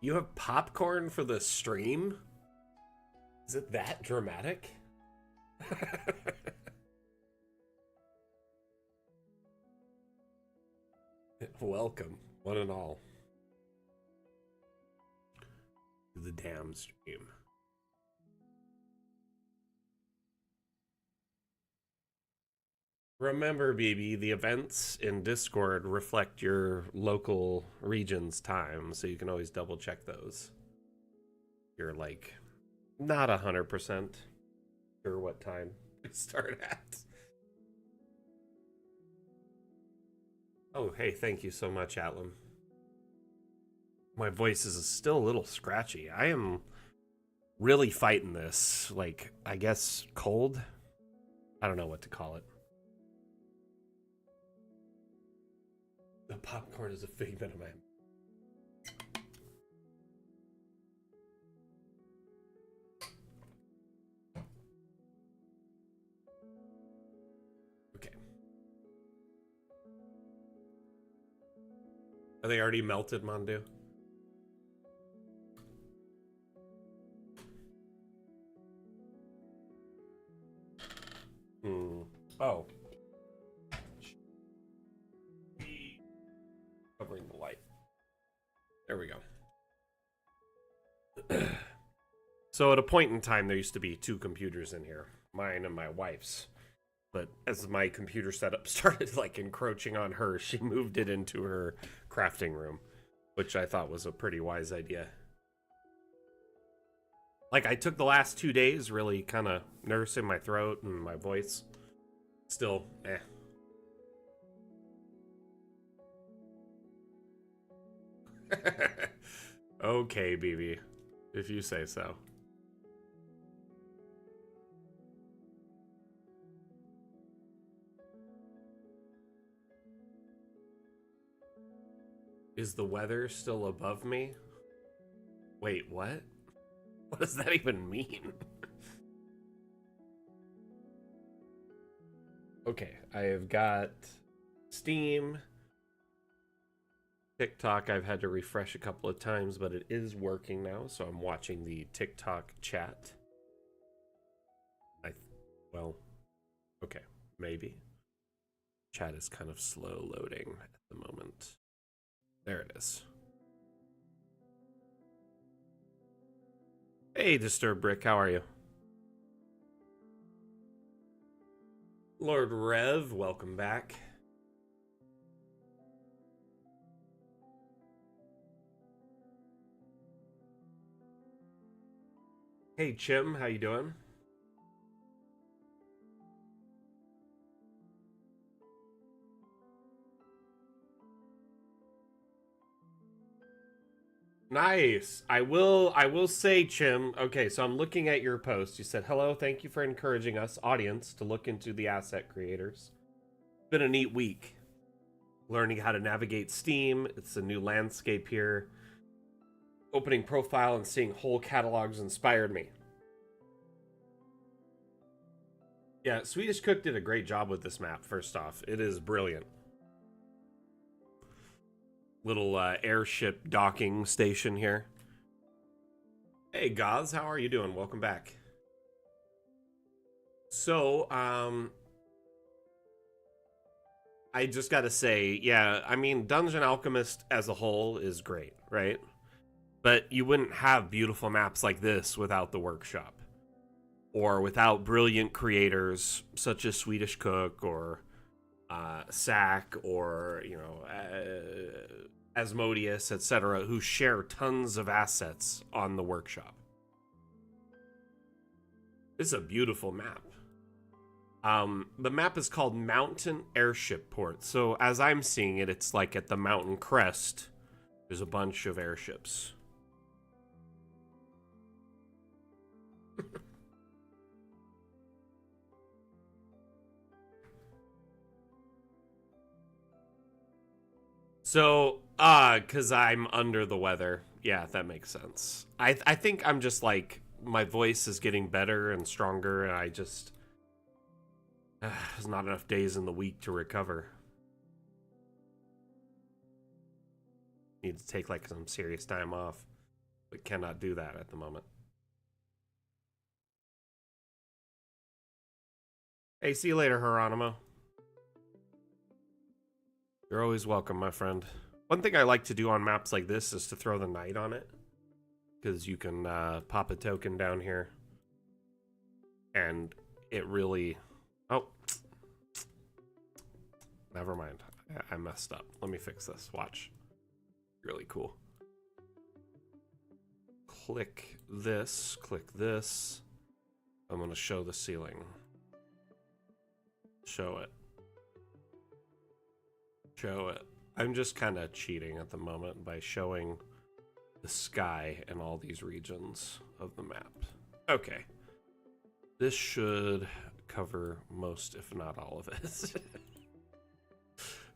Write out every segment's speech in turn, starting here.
You have popcorn for the stream? Is it that dramatic? Welcome, one and all, to the damn stream. Remember, BB, the events in Discord reflect your local region's time, so you can always double check those. You're like not 100% sure what time we start at. Oh, hey, thank you so much, Atlam. My voice is still a little scratchy. I am really fighting this, like, I guess cold? I don't know what to call it. The popcorn is a figment of my... Okay. Are they already melted, Mondu? Oh. Covering the light. There we go. So at a point in time, there used to be two computers in here, mine and my wife's. But as my computer setup started like encroaching on her, she moved it into her crafting room, which I thought was a pretty wise idea. Like, I took the last 2 days really kind of nursing my throat and my voice. Still, eh. Okay, BB, if you say so. Is the weather still above me? Wait, what? What does that even mean? Okay, I have got Steam. TikTok, I've had to refresh a couple of times, but it is working now, so I'm watching the TikTok chat. Well, okay, maybe. Chat is kind of slow loading at the moment. There it is. Hey, Disturbed Brick, how are you? Lord Rev, welcome back. Hey, Chim, how you doing? Nice. I will say, Chim, okay, so I'm looking at your post. You said, "Hello, thank you for encouraging us, audience, to look into the asset creators." It's been a neat week. Learning how to navigate Steam. It's a new landscape here. Opening profile and seeing whole catalogs inspired me. Yeah, Swedish Cook did a great job with this map, first off. It is brilliant. Little airship docking station here. Hey, Gaz, how are you doing? Welcome back. So, I just gotta say, yeah, I mean, Dungeon Alchemist as a whole is great, right? But you wouldn't have beautiful maps like this without the workshop. Or without brilliant creators such as Swedish Cook or Sack or, you know, Asmodeus, etc., who share tons of assets on the workshop. This is a beautiful map. The map is called Mountain Airship Port. So as I'm seeing it, it's like at the mountain crest. There's a bunch of airships. So, because I'm under the weather. Yeah, that makes sense. I think I'm just like, my voice is getting better and stronger, and I just... there's not enough days in the week to recover. Need to take like some serious time off. but cannot do that at the moment. Hey, see you later, Geronimo. You're always welcome, my friend. One thing I like to do on maps like this is to throw the night on it, because you can pop a token down here, and it really... Oh. Never mind. I messed up. Let me fix this. Watch. Really cool. Click this. Click this. I'm going to show the ceiling. Show it. Show it. I'm just kind of cheating at the moment by showing the sky in all these regions of the map. Okay. This should cover most, if not all of it.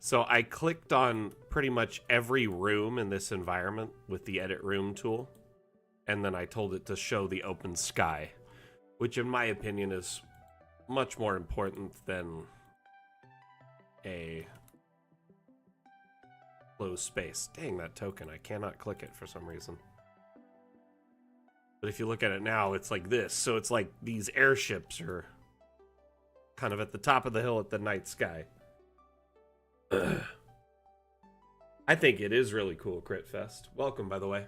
So I clicked on pretty much every room in this environment with the edit room tool. And then I told it to show the open sky, which in my opinion is much more important than a closed space. Dang, that token. I cannot click it for some reason. But if you look at it now, it's like this. So it's like these airships are kind of at the top of the hill at the night sky. I think it is really cool, Crit Fest. Welcome, by the way.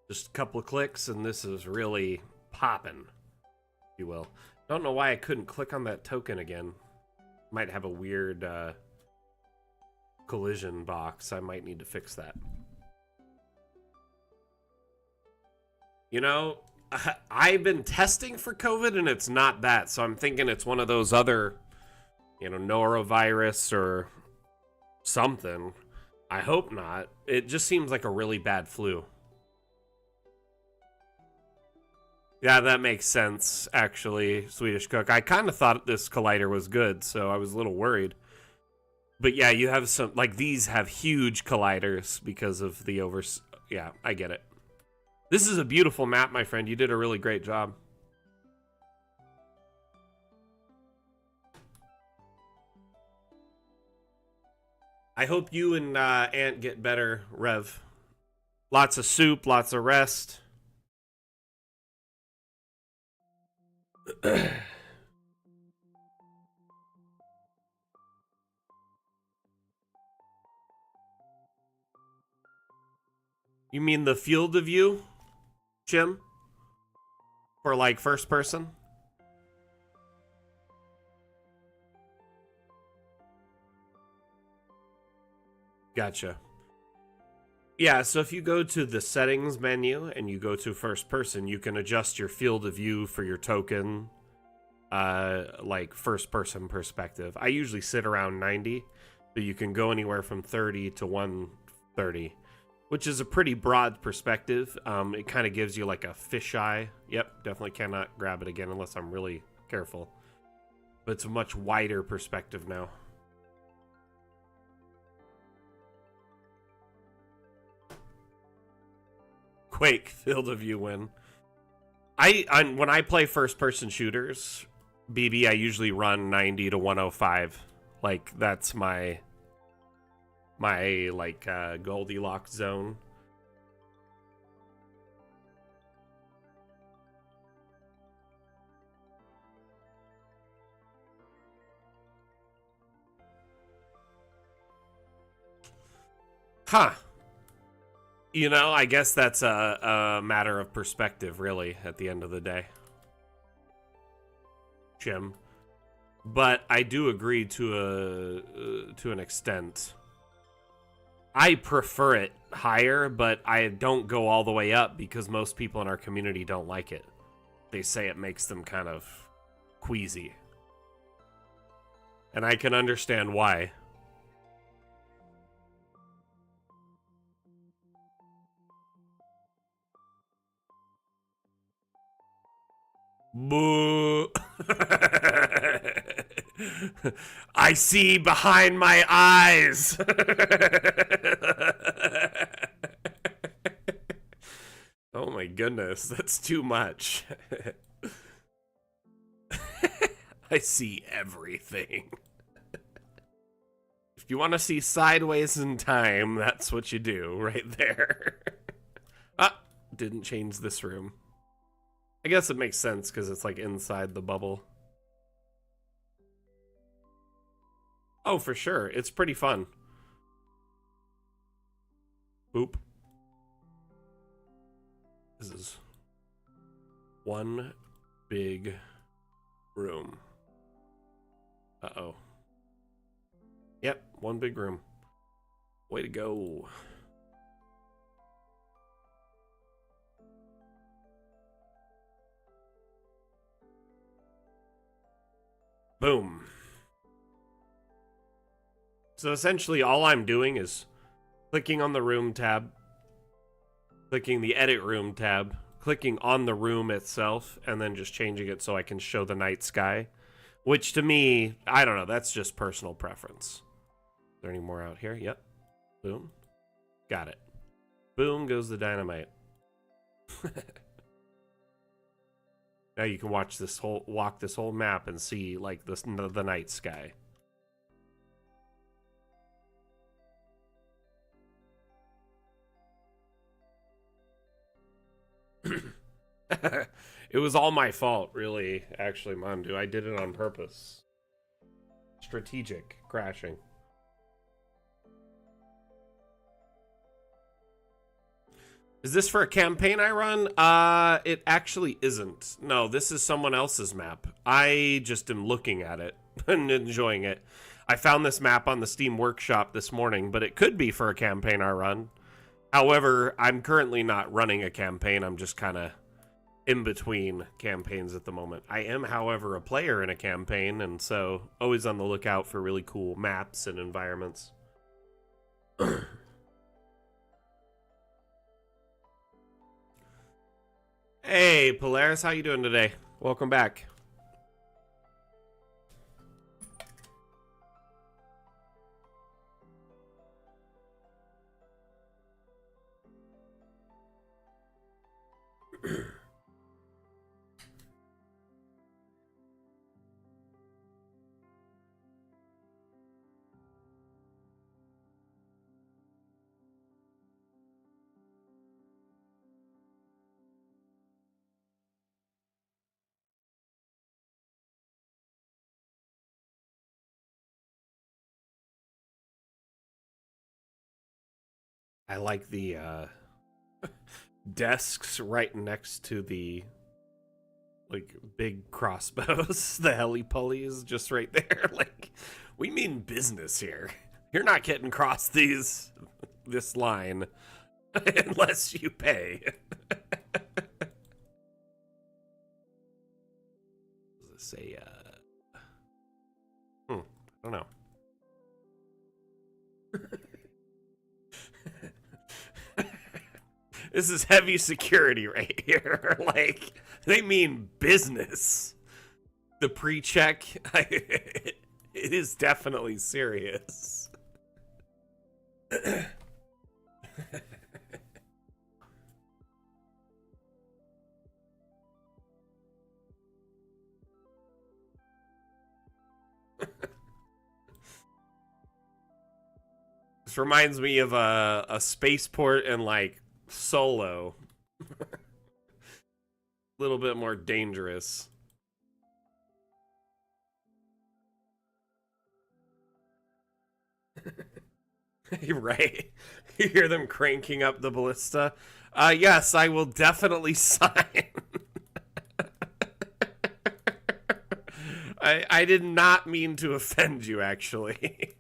Just a couple of clicks, and this is really popping, if you will. Don't know why I couldn't click on that token again. Might have a weird collision box. I might need to fix that. You know, I've been testing for COVID, and it's not that. So I'm thinking it's one of those other, you know, norovirus or something. I hope not. It just seems like a really bad flu. Yeah, that makes sense, actually, Swedish Cook. I kind of thought this collider was good, so I was a little worried. But yeah, you have some, like, these have huge colliders because of the Yeah, I get it. This is a beautiful map, my friend. You did a really great job. I hope you and Ant get better, Rev. Lots of soup, lots of rest. You mean the field of view, Jim? For like first person? Gotcha. Yeah, so if you go to the settings menu and you go to first person, you can adjust your field of view for your token, like first person perspective. I usually sit around 90, but you can go anywhere from 30 to 130, which is a pretty broad perspective. It kind of gives you like a fisheye. Yep, definitely cannot grab it again unless I'm really careful. But it's a much wider perspective now. Quake, field of view win. When I play first person shooters, BB, I usually run 90 to 105. Like that's my like Goldilocks zone. Huh. You know, I guess that's a matter of perspective, really, at the end of the day. Jim. But I do agree to an extent. I prefer it higher, but I don't go all the way up because most people in our community don't like it. They say it makes them kind of queasy. And I can understand why. Boo. I see behind my eyes. Oh my goodness, that's too much. I see everything. If you want to see sideways in time, that's what you do right there. Ah, didn't change this room. I guess it makes sense because it's like inside the bubble. Oh, for sure. It's pretty fun. Boop. This is one big room. Uh-oh. Yep, one big room. Way to go. Boom. So essentially all I'm doing is clicking on the room tab, clicking the edit room tab, clicking on the room itself, and then just changing it so I can show the night sky. Which to me, I don't know, that's just personal preference. Is there any more out here? Yep. Boom. Got it. Boom goes the dynamite. Now you can walk this whole map and see like the night sky. It was all my fault, really, actually, Mandu. I did it on purpose. Strategic crashing. Is this for a campaign I run? It actually isn't. No, this is someone else's map. I just am looking at it and enjoying it. I found this map on the Steam Workshop this morning, but it could be for a campaign I run. However, I'm currently not running a campaign. I'm just kind of in between campaigns at the moment. I am, however, a player in a campaign, and so always on the lookout for really cool maps and environments. Hey, Polaris, how you doing today? Welcome back. I like the desks right next to the like big crossbows, the heli pulleys just right there. Like, we mean business here. You're not getting across this line unless you pay. Say, I don't know. This is heavy security right here. Like, they mean business. The pre-check, it is definitely serious. This reminds me of a spaceport and like Solo. A little bit more dangerous. Right. You hear them cranking up the ballista. Yes, I will definitely sign. I did not mean to offend you, actually.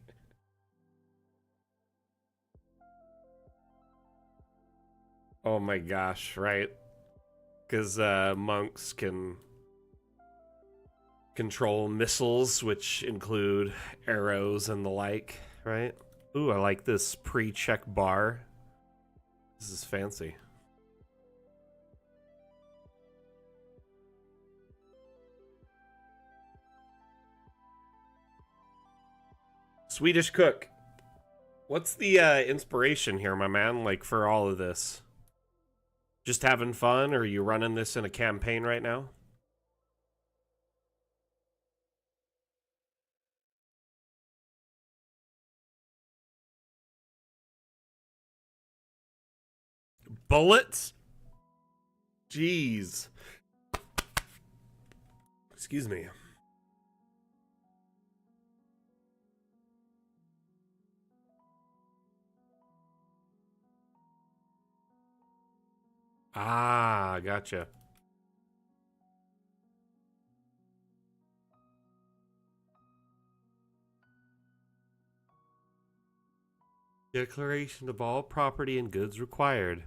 Oh my gosh, right? Because monks can control missiles, which include arrows and the like, right? Ooh, I like this pre-check bar. This is fancy. Swedish cook. What's the inspiration here, my man, like for all of this? Just having fun, or are you running this in a campaign right now? Bullets? Jeez. Excuse me. Ah, gotcha. Declaration of all property and goods required.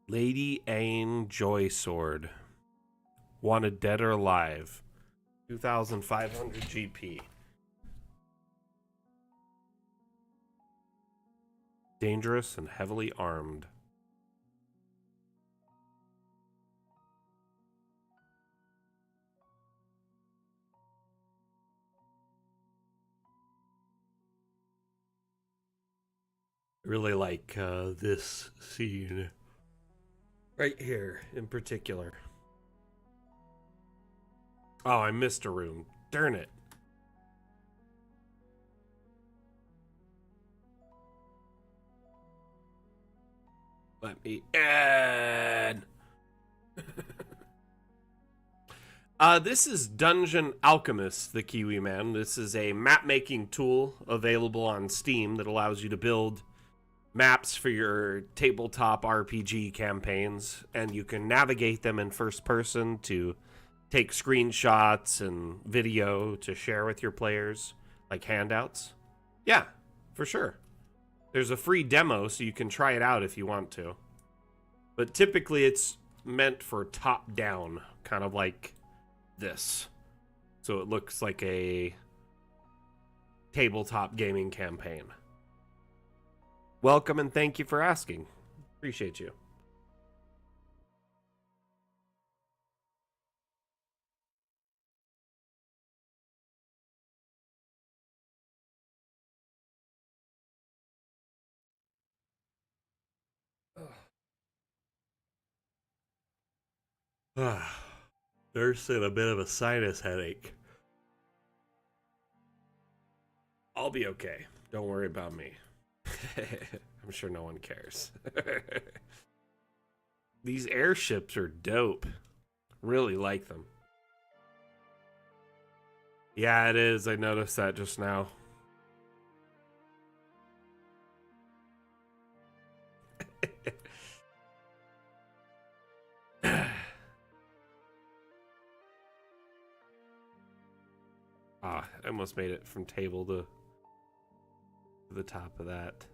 Lady Ain Joysword. Wanted dead or alive. 2,500 GP. Dangerous and heavily armed. I really like this scene. Right here, in particular. Oh, I missed a room. Darn it. Let me in. This is Dungeon Alchemist, the Kiwi Man. This is a map-making tool available on Steam that allows you to build maps for your tabletop RPG campaigns, and you can navigate them in first person to take screenshots and video to share with your players, like handouts. Yeah, for sure. There's a free demo, so you can try it out if you want to. But typically it's meant for top-down, kind of like this. So it looks like a tabletop gaming campaign. Welcome and thank you for asking. Appreciate you. Nursing a bit of a sinus headache. I'll be okay. Don't worry about me. I'm sure no one cares. These airships are dope. Really like them. Yeah, it is. I noticed that just now. I almost made it from table to the top of that.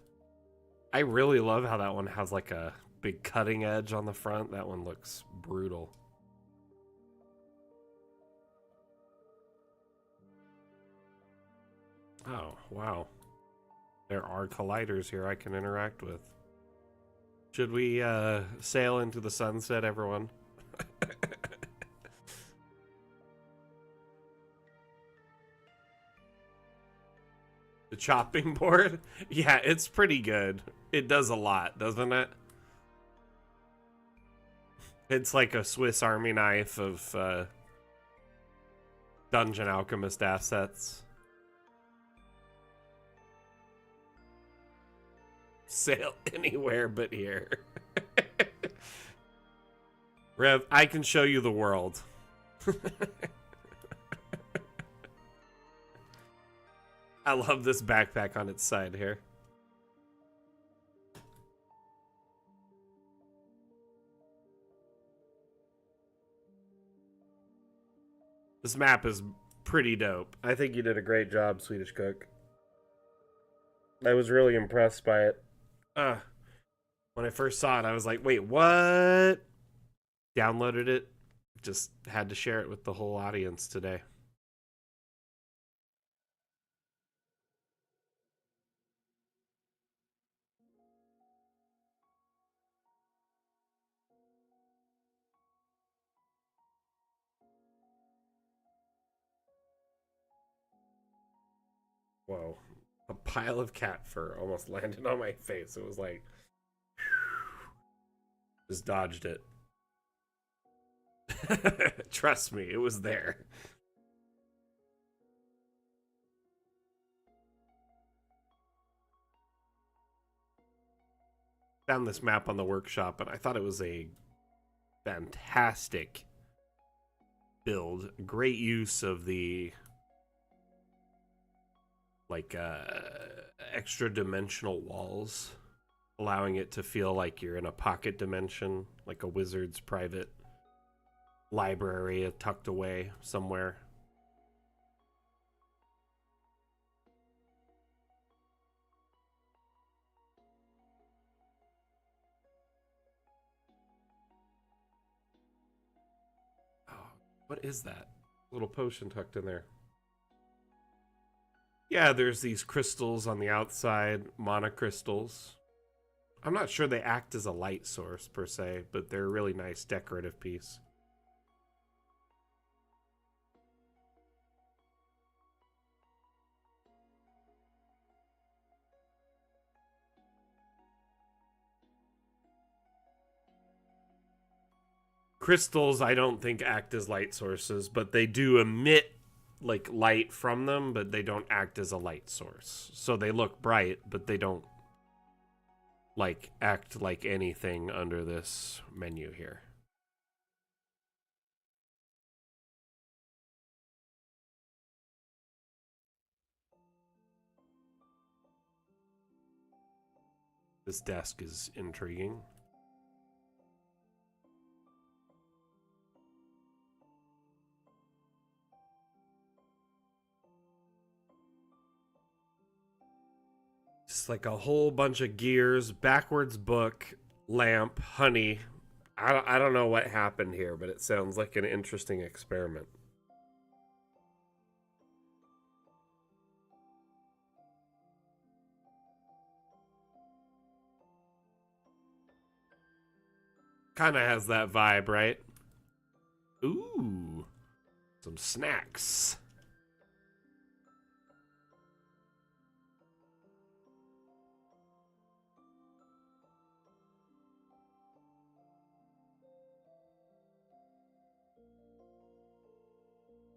I really love how that one has like a big cutting edge on the front. That one looks brutal. Oh, wow. There are colliders here I can interact with. Should we sail into the sunset, everyone? The chopping board? Yeah, it's pretty good. It does a lot, doesn't it? It's like a Swiss Army knife of Dungeon Alchemist assets. Sail anywhere but here. Rev, I can show you the world. I love this backpack on its side here. This map is pretty dope. I think you did a great job, Swedish Cook. I was really impressed by it. When I first saw it, I was like, wait, what? Downloaded it. Just had to share it with the whole audience today. Whoa. A pile of cat fur almost landed on my face. It was like, just dodged it. Trust me, it was there. found this map on the workshop, and I thought it was a fantastic build. Great use of the like extra dimensional walls, allowing it to feel like you're in a pocket dimension, like a wizard's private library tucked away somewhere. Oh, what is that? Little potion tucked in there. Yeah, there's these crystals on the outside, mana crystals. I'm not sure they act as a light source per se, but they're a really nice decorative piece. Crystals, I don't think act as light sources, but they do emit like light from them, but they don't act as a light source. So they look bright, but they don't like act like anything under this menu here. This desk is intriguing. Just like a whole bunch of gears, backwards book, lamp, honey. I don't know what happened here, but it sounds like an interesting experiment. Kind of has that vibe, right? Ooh, some snacks.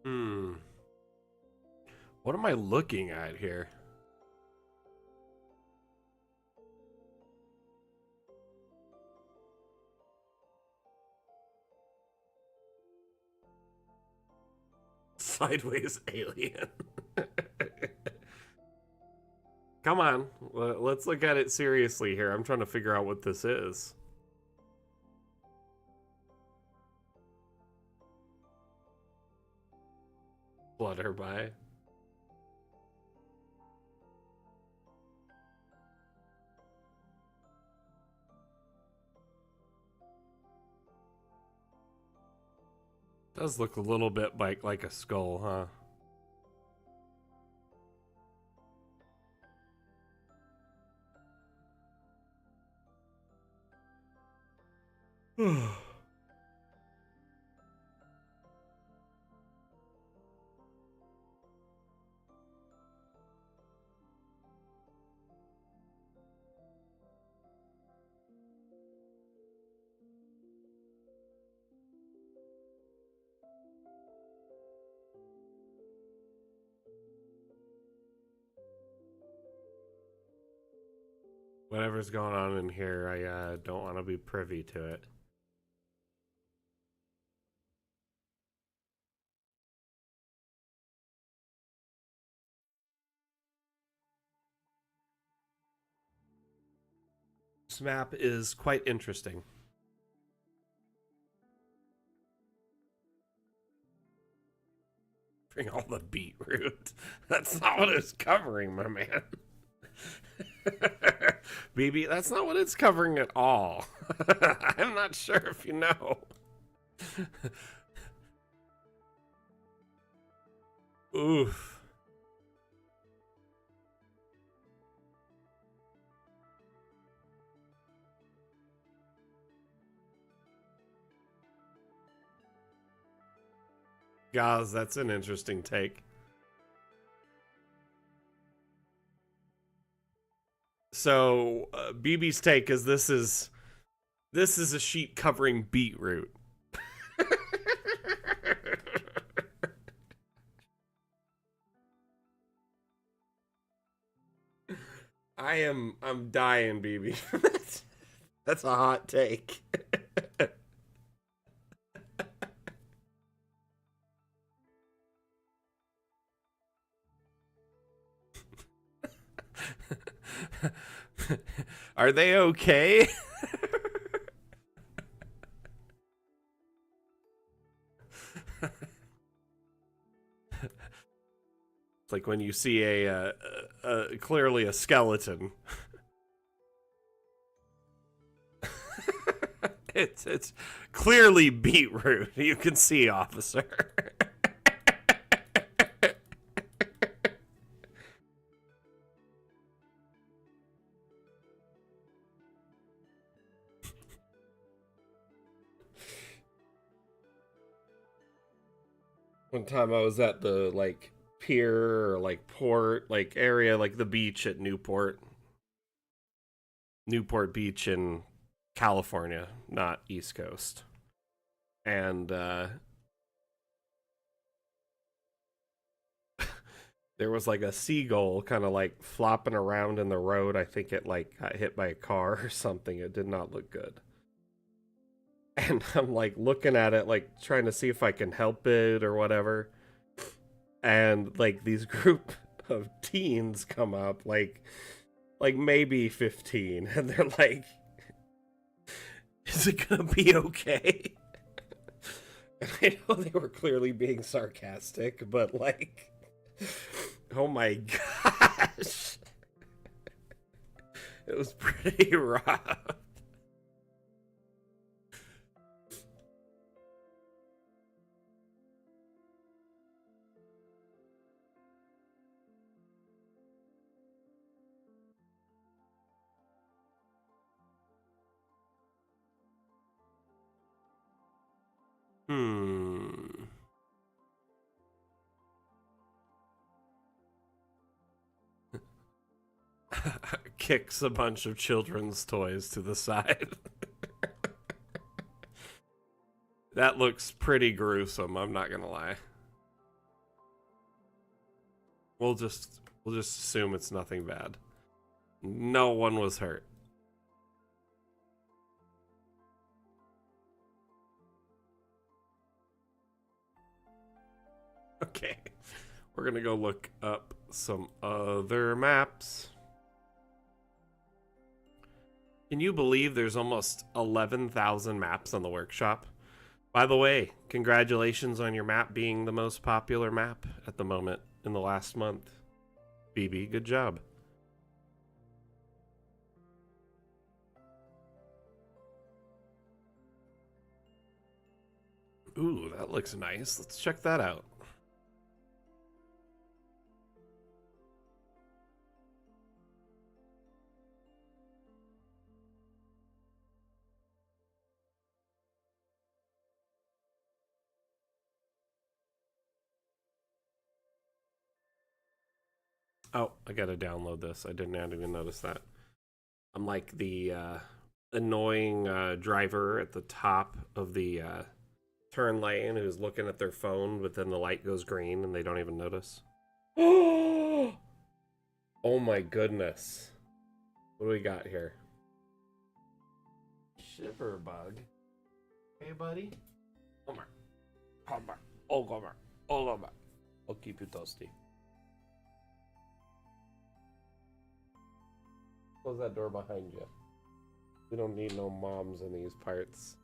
Hmm. What am I looking at here? Sideways alien. Come on, let's look at it seriously here. I'm trying to figure out what this is. Flutterby. Does look a little bit like a skull, huh? Whatever's going on in here, I don't want to be privy to it. This map is quite interesting. Bring all the beetroot. That's not what it's covering, my man. BB, that's not what it's covering at all. I'm not sure if you know. Oof. Guys, that's an interesting take. So BB's take is this is a sheet covering beetroot. I'm dying, BB. That's a hot take. Are they okay? It's like when you see a clearly a skeleton. It's clearly beetroot. You can see, officer. One time I was at the like pier or like port like area like the beach at Newport Beach in California, not East Coast. And there was like a seagull kind of like flopping around in the road. I think it like got hit by a car or something. It did not look good. And I'm like looking at it, like trying to see if I can help it or whatever. And like these group of teens come up, like maybe 15, and they're like, "Is it gonna be okay?" And I know they were clearly being sarcastic, but like, oh my gosh, it was pretty rough. Hmm. Kicks a bunch of children's toys to the side. That looks pretty gruesome, I'm not gonna lie. We'll just assume it's nothing bad. No one was hurt. Okay. We're gonna go look up some other maps. Can you believe there's almost 11,000 maps on the workshop? By the way, congratulations on your map being the most popular map at the moment in the last month. BB, good job. Ooh, that looks nice. Let's check that out. Oh, I gotta download this. I didn't even notice that. I'm like the annoying driver at the top of the turn lane who's looking at their phone, but then the light goes green and they don't even notice. Oh my goodness. What do we got here? Shiverbug. Hey, buddy. Come on. Come on. Oh, come on. Oh, come on. I'll keep you toasty. Close that door behind you. We don't need no moms in these parts.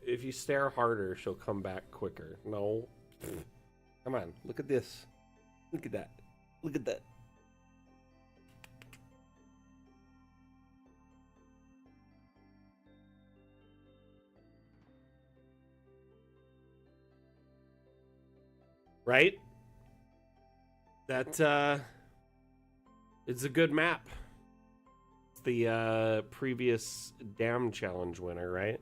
If you stare harder, she'll come back quicker. No. Come on. Look at this. Look at that. Look at that. Right? That, it's a good map. It's the, previous Dam Challenge winner, right?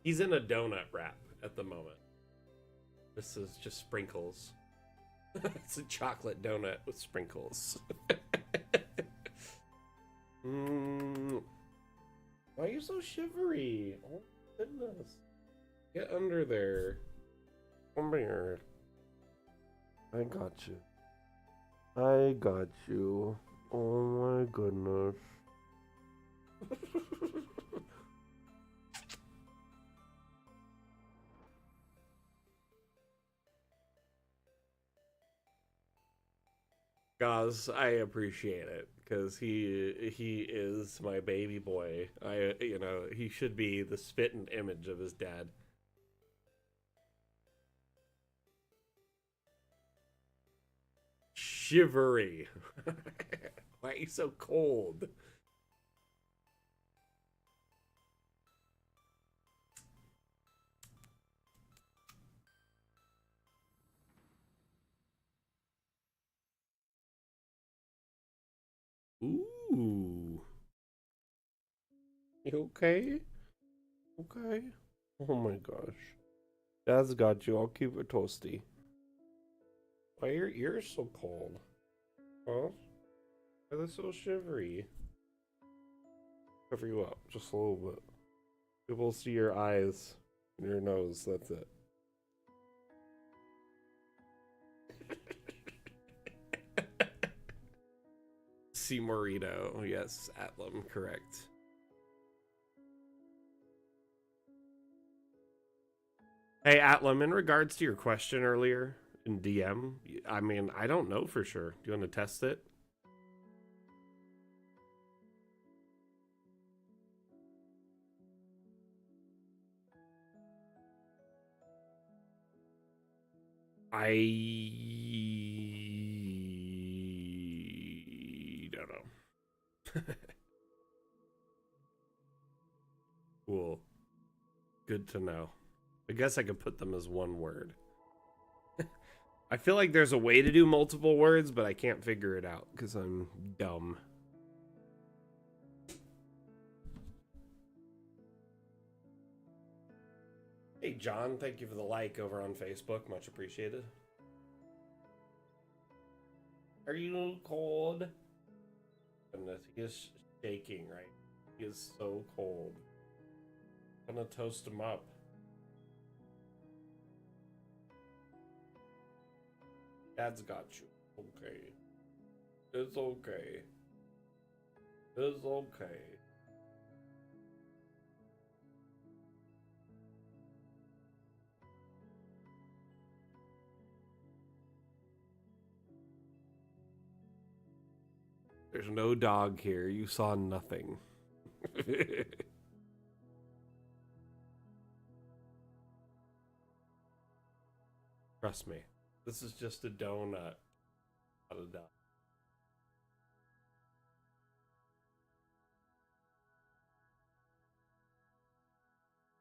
He's in a donut wrap at the moment. This is just sprinkles. It's a chocolate donut with sprinkles. Why are you so shivery? Oh my goodness. Get under there. Come here. I got you. I got you. Oh my goodness. Guys, I appreciate it because he is my baby boy. He should be the spitting image of his dad. Shivery. Why are you so cold? Ooh. You okay? Okay. Oh my gosh. Dad's got you. I'll keep it toasty. Why are your ears so cold? Huh? Why are they so shivery? Cover you up just a little bit. People see your eyes and your nose. That's it. See Morito. Yes, Atlam, correct. Hey, Atlam, in regards to your question earlier in DM, I mean, I don't know for sure. Do you want to test it? I don't know. Cool. Good to know. I guess I could put them as one word. I feel like there's a way to do multiple words, but I can't figure it out because I'm dumb. Hey, John, thank you for the like over on Facebook. Much appreciated. Are you cold? Goodness, he is shaking, right? He is so cold. I'm gonna toast him up. Dad's got you. Okay. It's okay. It's okay. There's no dog here. You saw nothing. Trust me. This is just a donut. Not a dog.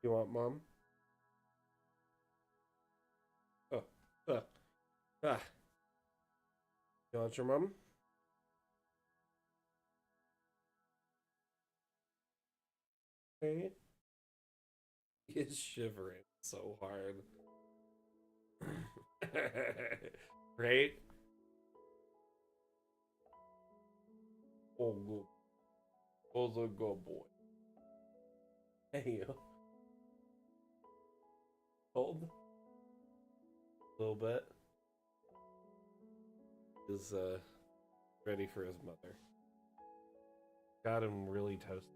You want mom? Oh. Ah. You want your mom? Okay. He is shivering so hard. Right? Oh, good. Oh, the good boy. Hey, you. Cold? A little bit. Is ready for his mother. Got him really toasted.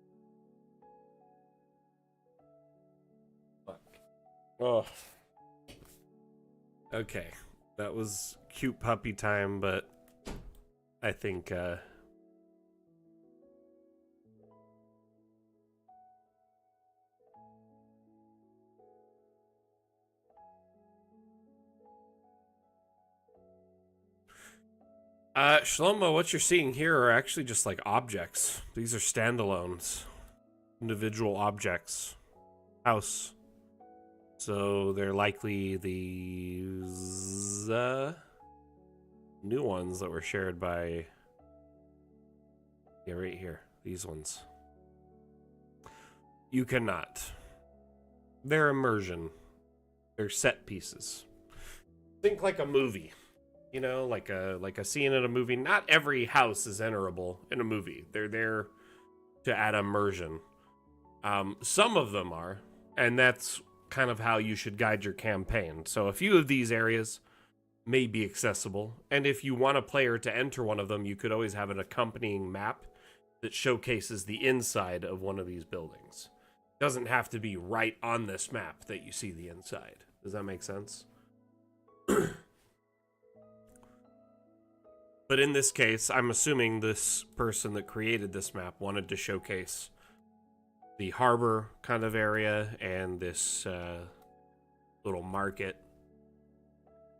Fuck. Oh. Okay. That was cute puppy time, but I think Shlomo, what you're seeing here are actually just like objects. These are standalones. Individual objects. House. So they're likely these new ones that were shared by, yeah, right here. These ones. You cannot. They're immersion. They're set pieces. Think like a movie. You know, like a scene in a movie. Not every house is enterable in a movie. They're there to add immersion. Some of them are, and that's kind of how you should guide your campaign. So a few of these areas may be accessible. And if you want a player to enter one of them, you could always have an accompanying map that showcases the inside of one of these buildings. It doesn't have to be right on this map that you see the inside. Does that make sense? But in this case, I'm assuming this person that created this map wanted to showcase the harbor kind of area and this little market.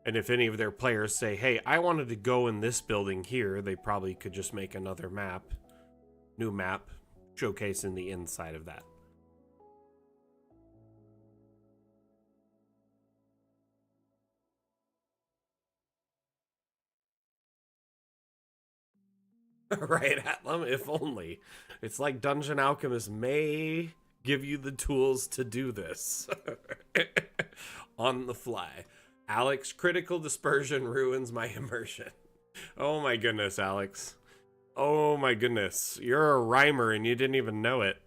And if any of their players say, hey, I wanted to go in this building here, they probably could just make another map, new map, showcasing the inside of that. Right, Atlam, if only. It's like Dungeon Alchemist may give you the tools to do this. On the fly. Alex, critical dispersion ruins my immersion. Oh my goodness, Alex. Oh my goodness. You're a rhymer and you didn't even know it.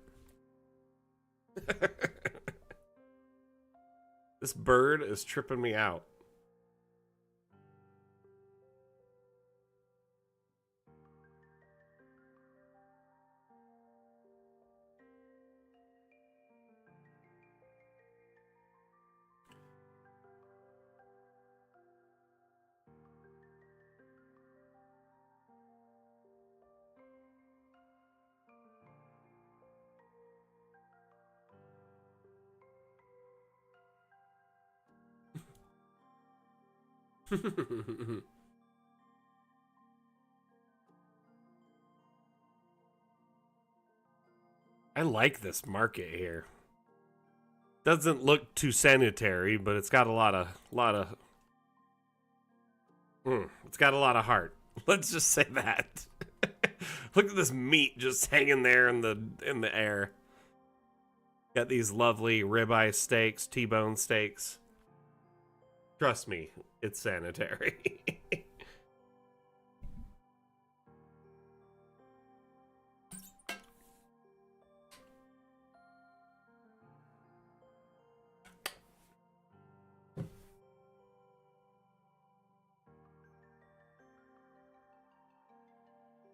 This bird is tripping me out. I like this market here. Doesn't look too sanitary, but it's got a lot of it's got a lot of heart. Let's just say that. Look at this meat just hanging there in the air. Got these lovely ribeye steaks, T-bone steaks. Trust me, it's sanitary.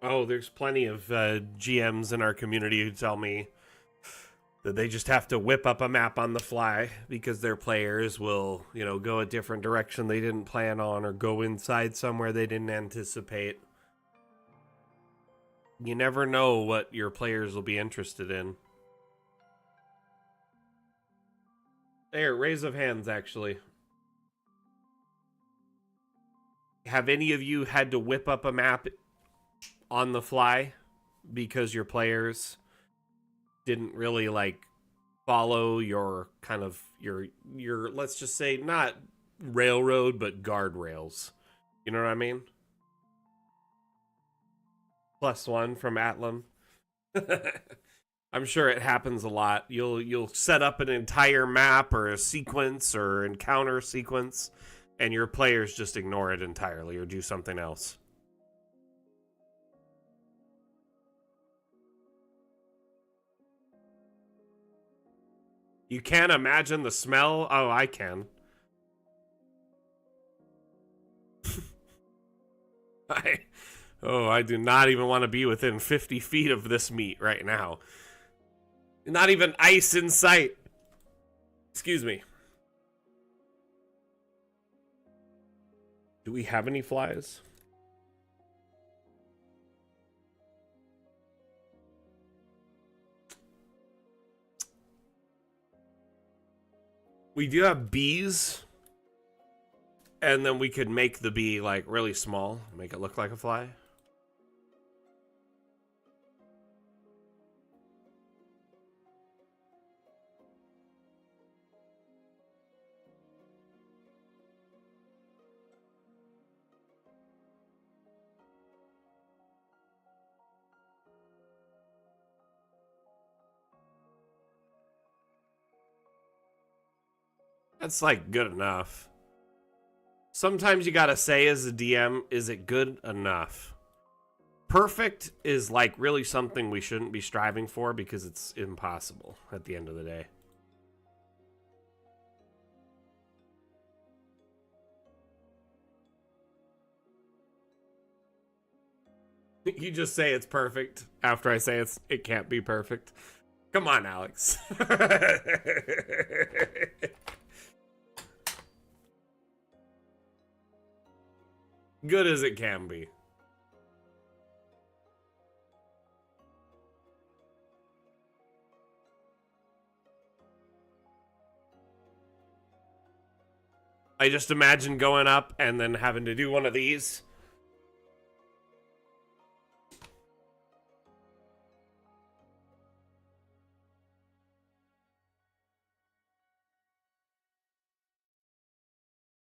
Oh, there's plenty of GMs in our community who tell me that they just have to whip up a map on the fly because their players will, you know, go a different direction they didn't plan on or go inside somewhere they didn't anticipate. You never know what your players will be interested in. There, raise of hands, actually. Have any of you had to whip up a map on the fly because your players didn't really like follow your kind of your let's just say not railroad but guardrails? You know what I mean? +1 from Atlam. I'm sure it happens a lot. You'll set up an entire map or a sequence or encounter sequence and your players just ignore it entirely or do something else. You can't imagine the smell? Oh, I can. I do not even want to be within 50 feet of this meat right now. Not even ice in sight. Excuse me. Do we have any flies? We do have bees. And then we could make the bee like really small, make it look like a fly. That's like good enough. Sometimes you gotta say as a DM, is it good enough? Perfect is like really something we shouldn't be striving for because it's impossible at the end of the day. You just say it's perfect after I say it can't be perfect. Come on, Alex. Good as it can be. I just imagine going up and then having to do one of these.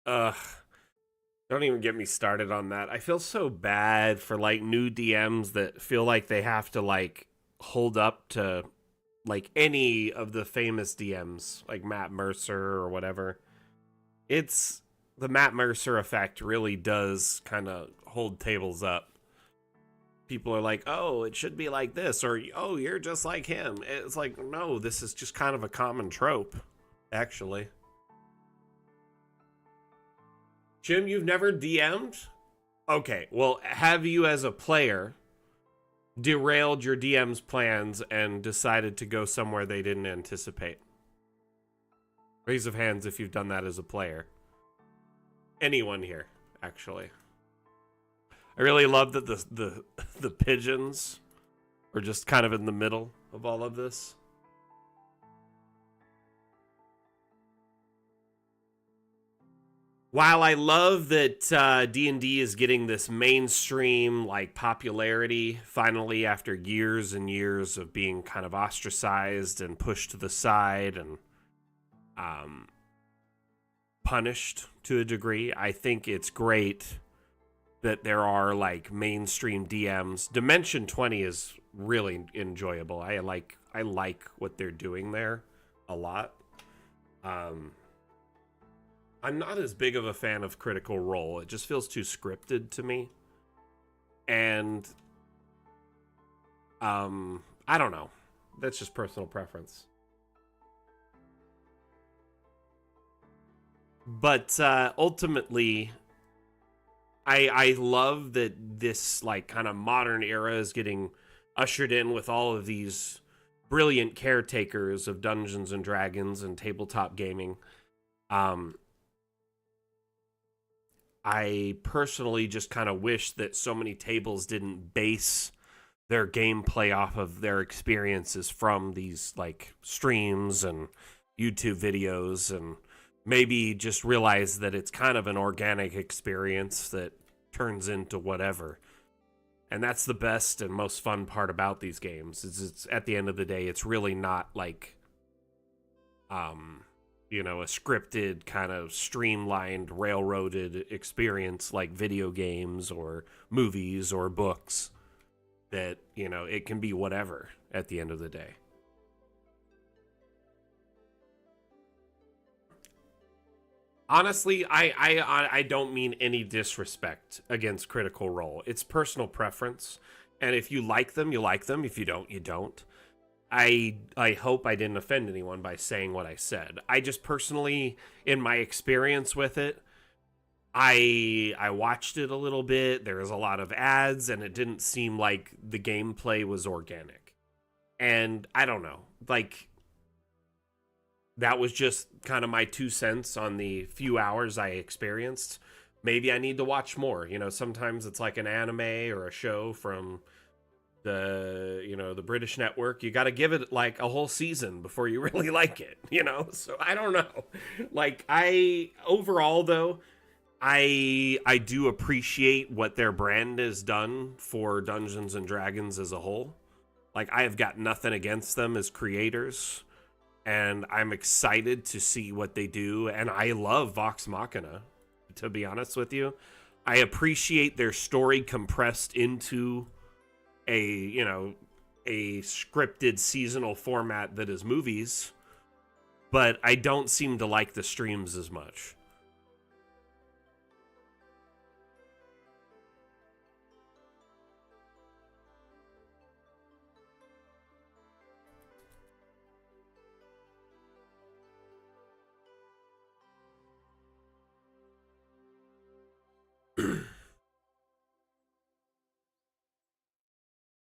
Ugh. Don't even get me started on that. I feel so bad for like new DMs that feel like they have to like hold up to like any of the famous DMs, like Matt Mercer or whatever. It's the Matt Mercer effect really does kind of hold tables up. People are like, "Oh, it should be like this," or "Oh, you're just like him." It's like, no, this is just kind of a common trope, actually. Jim, you've never DM'd? Okay, well, have you as a player derailed your DM's plans and decided to go somewhere they didn't anticipate? Raise of hands if you've done that as a player. Anyone here, actually. I really love that the pigeons are just kind of in the middle of all of this. While I love that D&D is getting this mainstream like popularity finally after years and years of being kind of ostracized and pushed to the side and um, punished to a degree, I think it's great that there are like mainstream DMs. Dimension 20 is really enjoyable. I like what they're doing there a lot. Um, I'm not as big of a fan of Critical Role. It just feels too scripted to me. And I don't know. That's just personal preference. But ultimately, I love that this like kind of modern era is getting ushered in with all of these brilliant caretakers of Dungeons and Dragons and tabletop gaming. Um, I personally just kind of wish that so many tables didn't base their gameplay off of their experiences from these like streams and YouTube videos, and maybe just realize that it's kind of an organic experience that turns into whatever. And that's the best and most fun part about these games. Is it's at the end of the day, it's really not like um a scripted kind of streamlined railroaded experience like video games or movies or books that it can be whatever at the end of the day. Honestly, I don't mean any disrespect against Critical Role. It's personal preference, and if you like them, you like them. If you don't, you don't. I hope I didn't offend anyone by saying what I said. I just personally, in my experience with it, I watched it a little bit. There was a lot of ads, and it didn't seem like the gameplay was organic. And I don't know, like that was just kind of my 2 cents on the few hours I experienced. Maybe I need to watch more. Sometimes it's like an anime or a show from the British network. You got to give it like a whole season before you really like it. So I don't know. Like I overall though, I do appreciate what their brand has done for Dungeons and Dragons as a whole. Like I have got nothing against them as creators, and I'm excited to see what they do. And I love Vox Machina, to be honest with you. I appreciate their story compressed into a scripted seasonal format that is movies, but I don't seem to like the streams as much.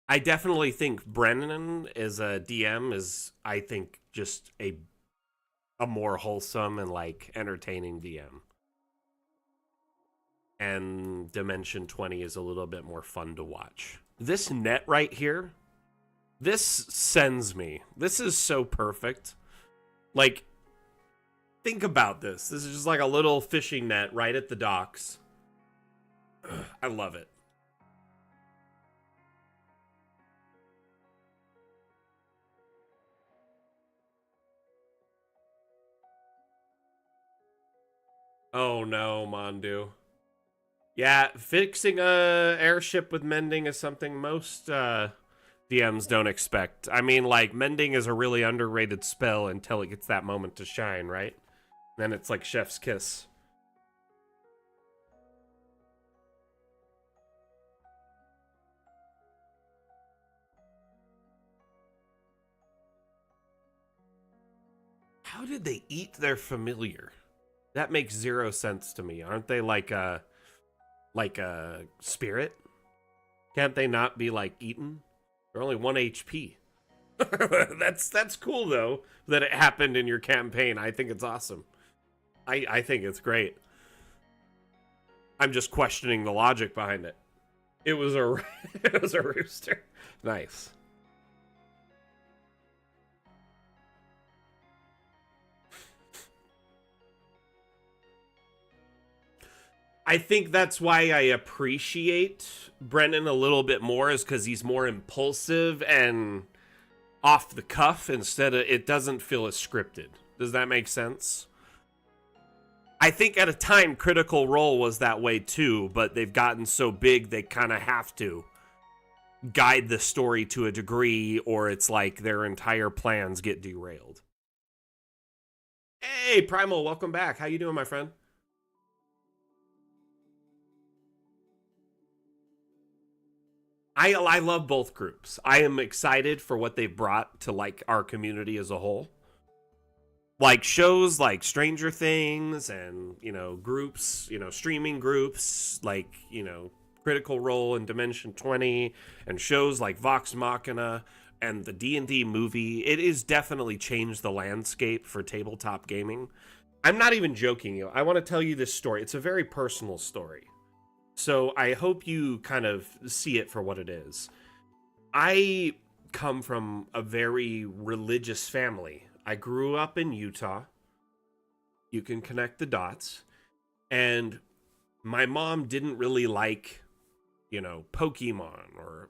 I definitely think Brennan as a DM is, I think, just a more wholesome and like entertaining DM. And Dimension 20 is a little bit more fun to watch. This net right here, this sends me. This is so perfect. Like, think about this. This is just like a little fishing net right at the docks. I love it. Oh no, Mondu. Yeah, fixing a airship with mending is something most DMs don't expect. I mean, like, mending is a really underrated spell until it gets that moment to shine, right? Then it's like chef's kiss. How did they eat their familiar? That makes zero sense to me. Aren't they like a spirit? Can't they not be like eaten? They're only 1 HP. That's cool though that it happened in your campaign. I think it's awesome. I think it's great. I'm just questioning the logic behind it. It was a it was a rooster. Nice. I think that's why I appreciate Brennan a little bit more, is because he's more impulsive and off the cuff instead of, it doesn't feel as scripted. Does that make sense? I think at a time Critical Role was that way too, but they've gotten so big they kind of have to guide the story to a degree, or it's like their entire plans get derailed. Hey, Primal, welcome back. How you doing, my friend? I love both groups. I am excited for what they've brought to like our community as a whole. Like shows like Stranger Things and, groups, streaming groups like, Critical Role and Dimension 20 and shows like Vox Machina and the D&D movie. It is definitely changed the landscape for tabletop gaming. I'm not even joking you. I want to tell you this story. It's a very personal story. So I hope you kind of see it for what it is. I come from a very religious family. I grew up in Utah. You can connect the dots. And my mom didn't really like, Pokemon or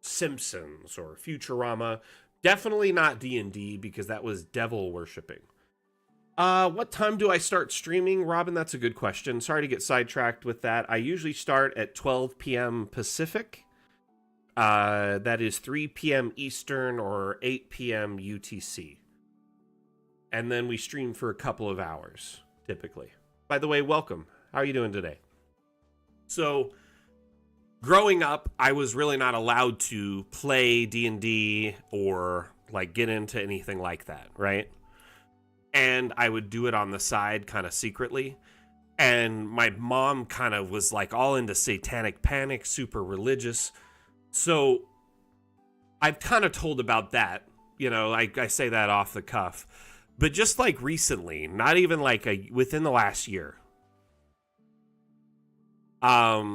Simpsons or Futurama. Definitely not D&D because that was devil worshipping. What time do I start streaming, Robin? That's a good question. Sorry to get sidetracked with that. I usually start at 12 p.m. Pacific. That is 3 p.m. Eastern or 8 p.m. UTC. And then we stream for a couple of hours, typically. By the way, welcome. How are you doing today? So, growing up, I was really not allowed to play D&D or, like, get into anything like that, right? And I would do it on the side kind of secretly. And my mom kind of was like all into satanic panic, super religious. So I've kind of told about that. I say that off the cuff. But just like recently, not even like within the last year. My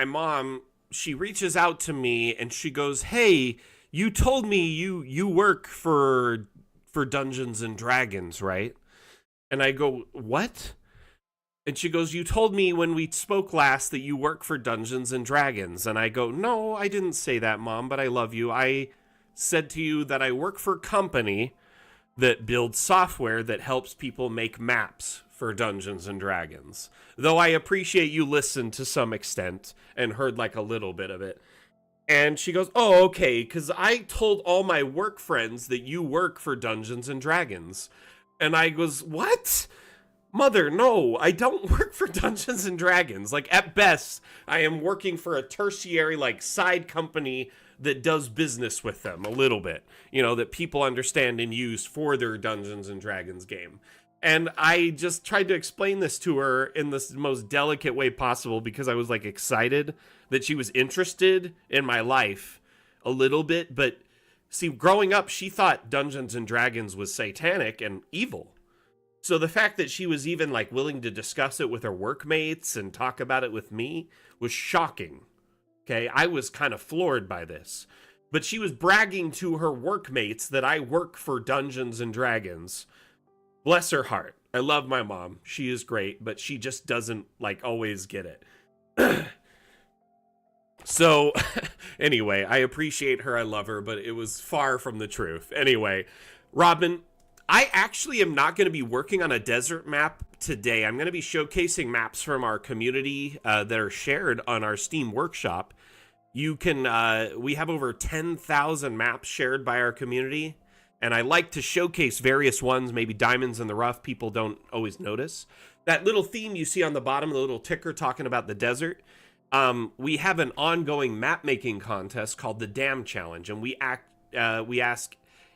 mom, she reaches out to me and she goes, "Hey, you told me you work for Dungeons and Dragons, right?" And I go, "What?" And she goes, "You told me when we spoke last that you work for Dungeons and Dragons." And I go, "No, I didn't say that, Mom, but I love you. I said to you that I work for a company that builds software that helps people make maps for Dungeons and Dragons. Though I appreciate you listened to some extent and heard like a little bit of it." And she goes, "Oh, okay, because I told all my work friends that you work for Dungeons and Dragons." And I goes, "What? Mother, no, I don't work for Dungeons and Dragons. Like, at best, I am working for a tertiary, like, side company that does business with them a little bit. That people understand and use for their Dungeons and Dragons game." And I just tried to explain this to her in the most delicate way possible because I was like excited that she was interested in my life a little bit. But see, growing up, she thought Dungeons and Dragons was satanic and evil. So the fact that she was even like willing to discuss it with her workmates and talk about it with me was shocking. Okay, I was kind of floored by this. But she was bragging to her workmates that I work for Dungeons and Dragons. Bless her heart. I love my mom. She is great, but she just doesn't like always get it. So anyway, I appreciate her. I love her, but it was far from the truth. Anyway, Robin, I actually am not going to be working on a desert map today. I'm going to be showcasing maps from our community that are shared on our Steam workshop. You can, we have over 10,000 maps shared by our community. And I like to showcase various ones, maybe diamonds in the rough, people don't always notice. That little theme you see on the bottom, the little ticker talking about the desert, we have an ongoing map making contest called the Dam Challenge, and we ask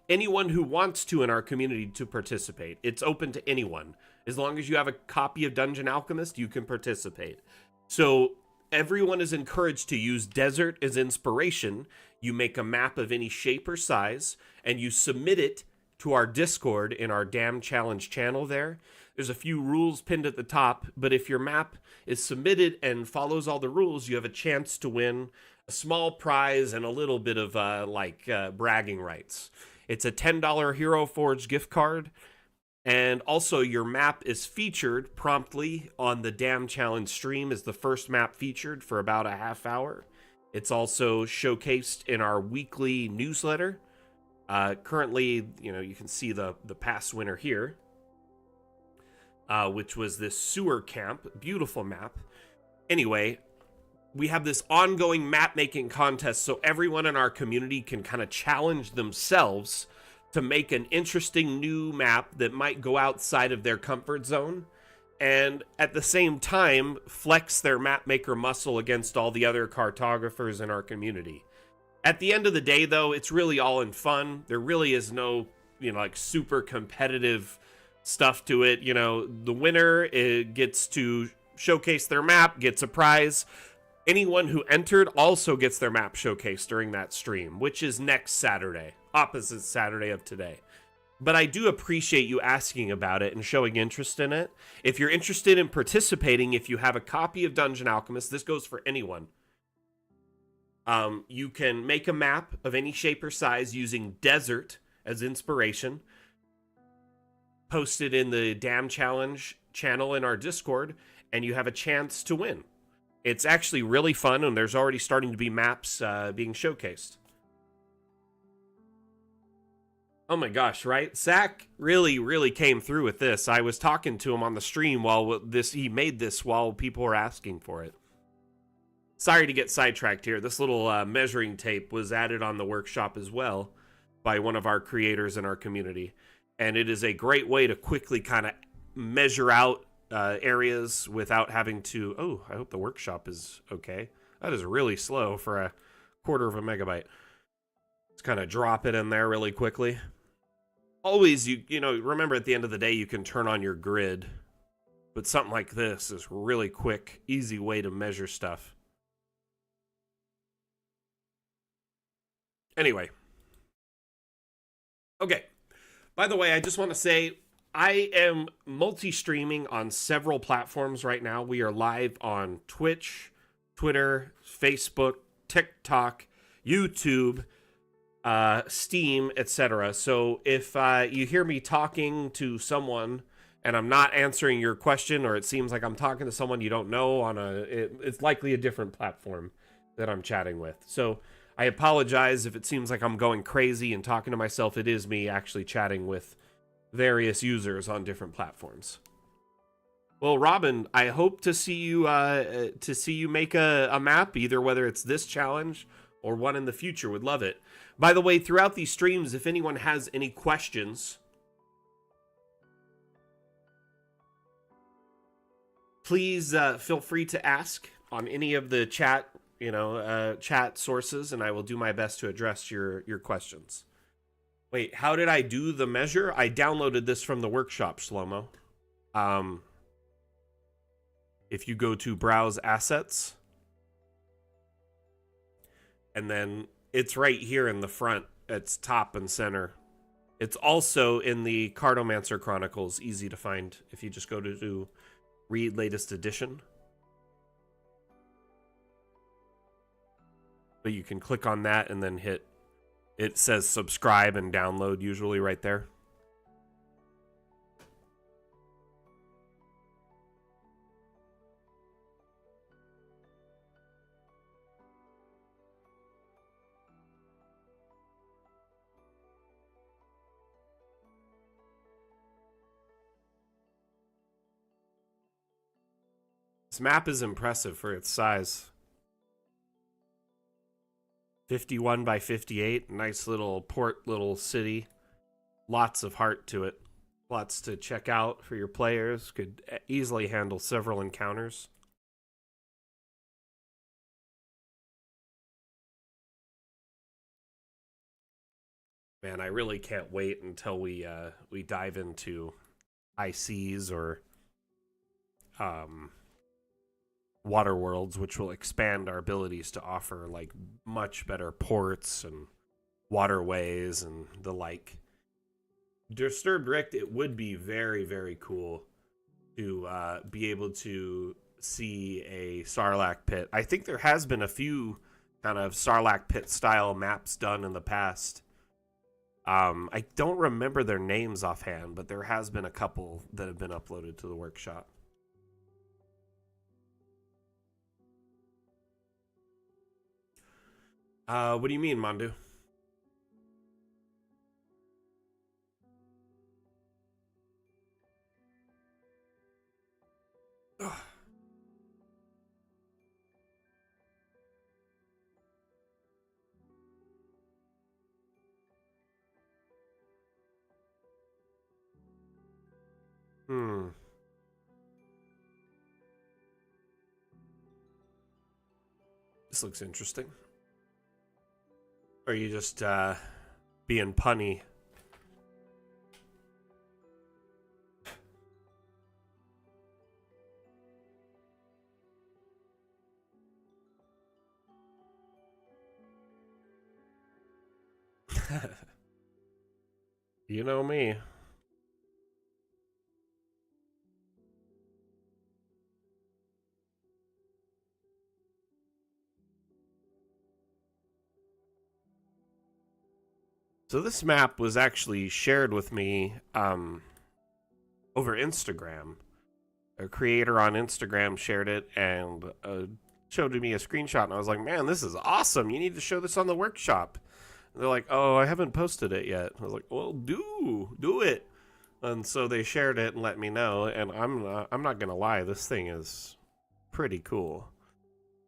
anyone who wants to in our community to participate. It's open to anyone. As long as you have a copy of Dungeon Alchemist, you can participate. So everyone is encouraged to use desert as inspiration. You make a map of any shape or size, and you submit it to our Discord in our Dam Challenge channel there. There's a few rules pinned at the top, but if your map is submitted and follows all the rules, you have a chance to win a small prize and a little bit of bragging rights. It's a $10 Hero Forge gift card, and also your map is featured promptly on the Dam Challenge stream as the first map featured for about a half hour. It's also showcased in our weekly newsletter. Currently, you can see the past winner here, which was this sewer camp. Beautiful map. Anyway, we have this ongoing map making contest so everyone in our community can kind of challenge themselves to make an interesting new map that might go outside of their comfort zone, and at the same time flex their map maker muscle against all the other cartographers in our community. At the end of the day, though, it's really all in fun. There really is no, super competitive stuff to it. The winner gets to showcase their map, gets a prize. Anyone who entered also gets their map showcased during that stream, which is next Saturday, opposite Saturday of today. But I do appreciate you asking about it and showing interest in it. If you're interested in participating, if you have a copy of Dungeon Alchemist, this goes for anyone. You can make a map of any shape or size using desert as inspiration, post it in the Dam Challenge channel in our Discord, and you have a chance to win. It's actually really fun, and there's already starting to be maps being showcased. Oh my gosh, right? Zach really came through with this. I was talking to him on the stream while he made this while people were asking for it. Sorry to get sidetracked here. This little measuring tape was added on the workshop as well by one of our creators in our community. And it is a great way to quickly kind of measure out areas without having to... Oh, I hope the workshop is okay. That is really slow for a quarter of a megabyte. Let's kind of drop it in there really quickly. Always, remember at the end of the day, you can turn on your grid. But something like this is really quick, easy way to measure stuff. Anyway. Okay. By the way, I just want to say I am multi-streaming on several platforms right now. We are live on Twitch, Twitter, Facebook, TikTok, YouTube, Steam, etc. So if you hear me talking to someone and I'm not answering your question, or it seems like I'm talking to someone you don't know it's likely a different platform that I'm chatting with. So I apologize if it seems like I'm going crazy and talking to myself. It is me actually chatting with various users on different platforms. Well, Robin, I hope to see you make a map, either whether it's this challenge or one in the future. Would love it. By the way, throughout these streams, if anyone has any questions, please feel free to ask on any of the chat sources, and I will do my best to address your questions. Wait, how did I do the measure? I downloaded this from the workshop, Shlomo. If you go to browse assets, and then it's right here in the front. It's top and center. It's also in the Cartomancer Chronicles, easy to find if you just go to read latest edition. But you can click on that and then hit, it says subscribe and download usually right there. This map is impressive for its size. 51 by 58, nice little port, little city. Lots of heart to it. Lots to check out for your players. Could easily handle several encounters. Man, I really can't wait until we dive into ICs or water worlds, which will expand our abilities to offer like much better ports and waterways and the like. Disturbed Rift, it would be very, very cool to be able to see a Sarlacc pit. I think there has been a few kind of Sarlacc pit style maps done in the past. I don't remember their names offhand, but there has been a couple that have been uploaded to the workshop. What do you mean, Mandu? Hmm. This looks interesting. Or are you just being punny? You know me. So this map was actually shared with me over Instagram. A creator on Instagram shared it and showed me a screenshot, and I was like, man, this is awesome. You need to show this on the workshop. And they're like, oh, I haven't posted it yet. I was like, well, do it. And so they shared it and let me know, and I'm not gonna lie, this thing is pretty cool.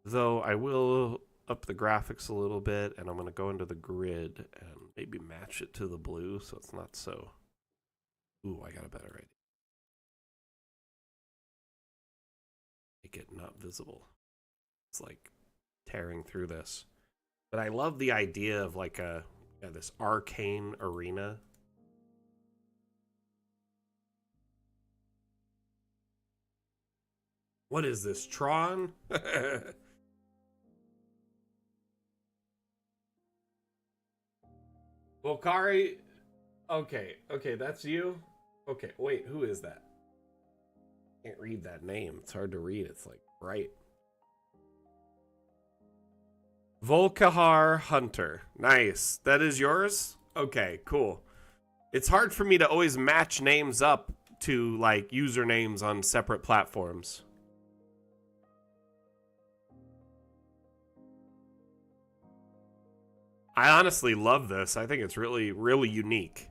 Though I will up the graphics a little bit, and I'm gonna go into the grid and maybe match it to the blue so it's not so. Ooh, I got a better idea. Make it not visible. It's like tearing through this. But I love the idea of like this arcane arena. What is this, Tron? Volcari. Okay, that's you. Okay, wait, who is that? Can't read that name. It's hard to read. It's like bright. Volkihar Hunter. Nice. That is yours? Okay, cool. It's hard for me to always match names up to like usernames on separate platforms. I honestly love this. I think it's really, really unique.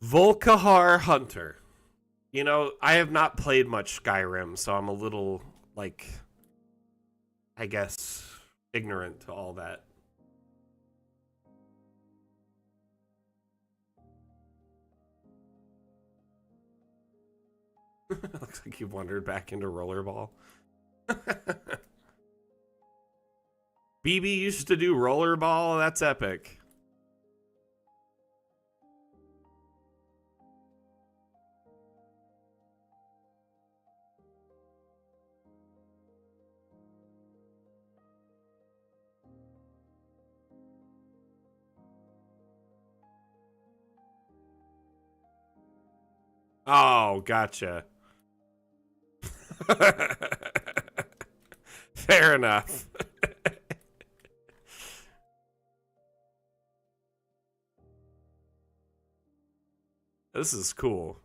Volkihar Hunter. You know, I have not played much Skyrim, so I'm a little, like, I guess, ignorant to all that. Looks like you've wandered back into rollerball. BB used to do rollerball. That's epic. Oh, gotcha. Fair enough. This is cool.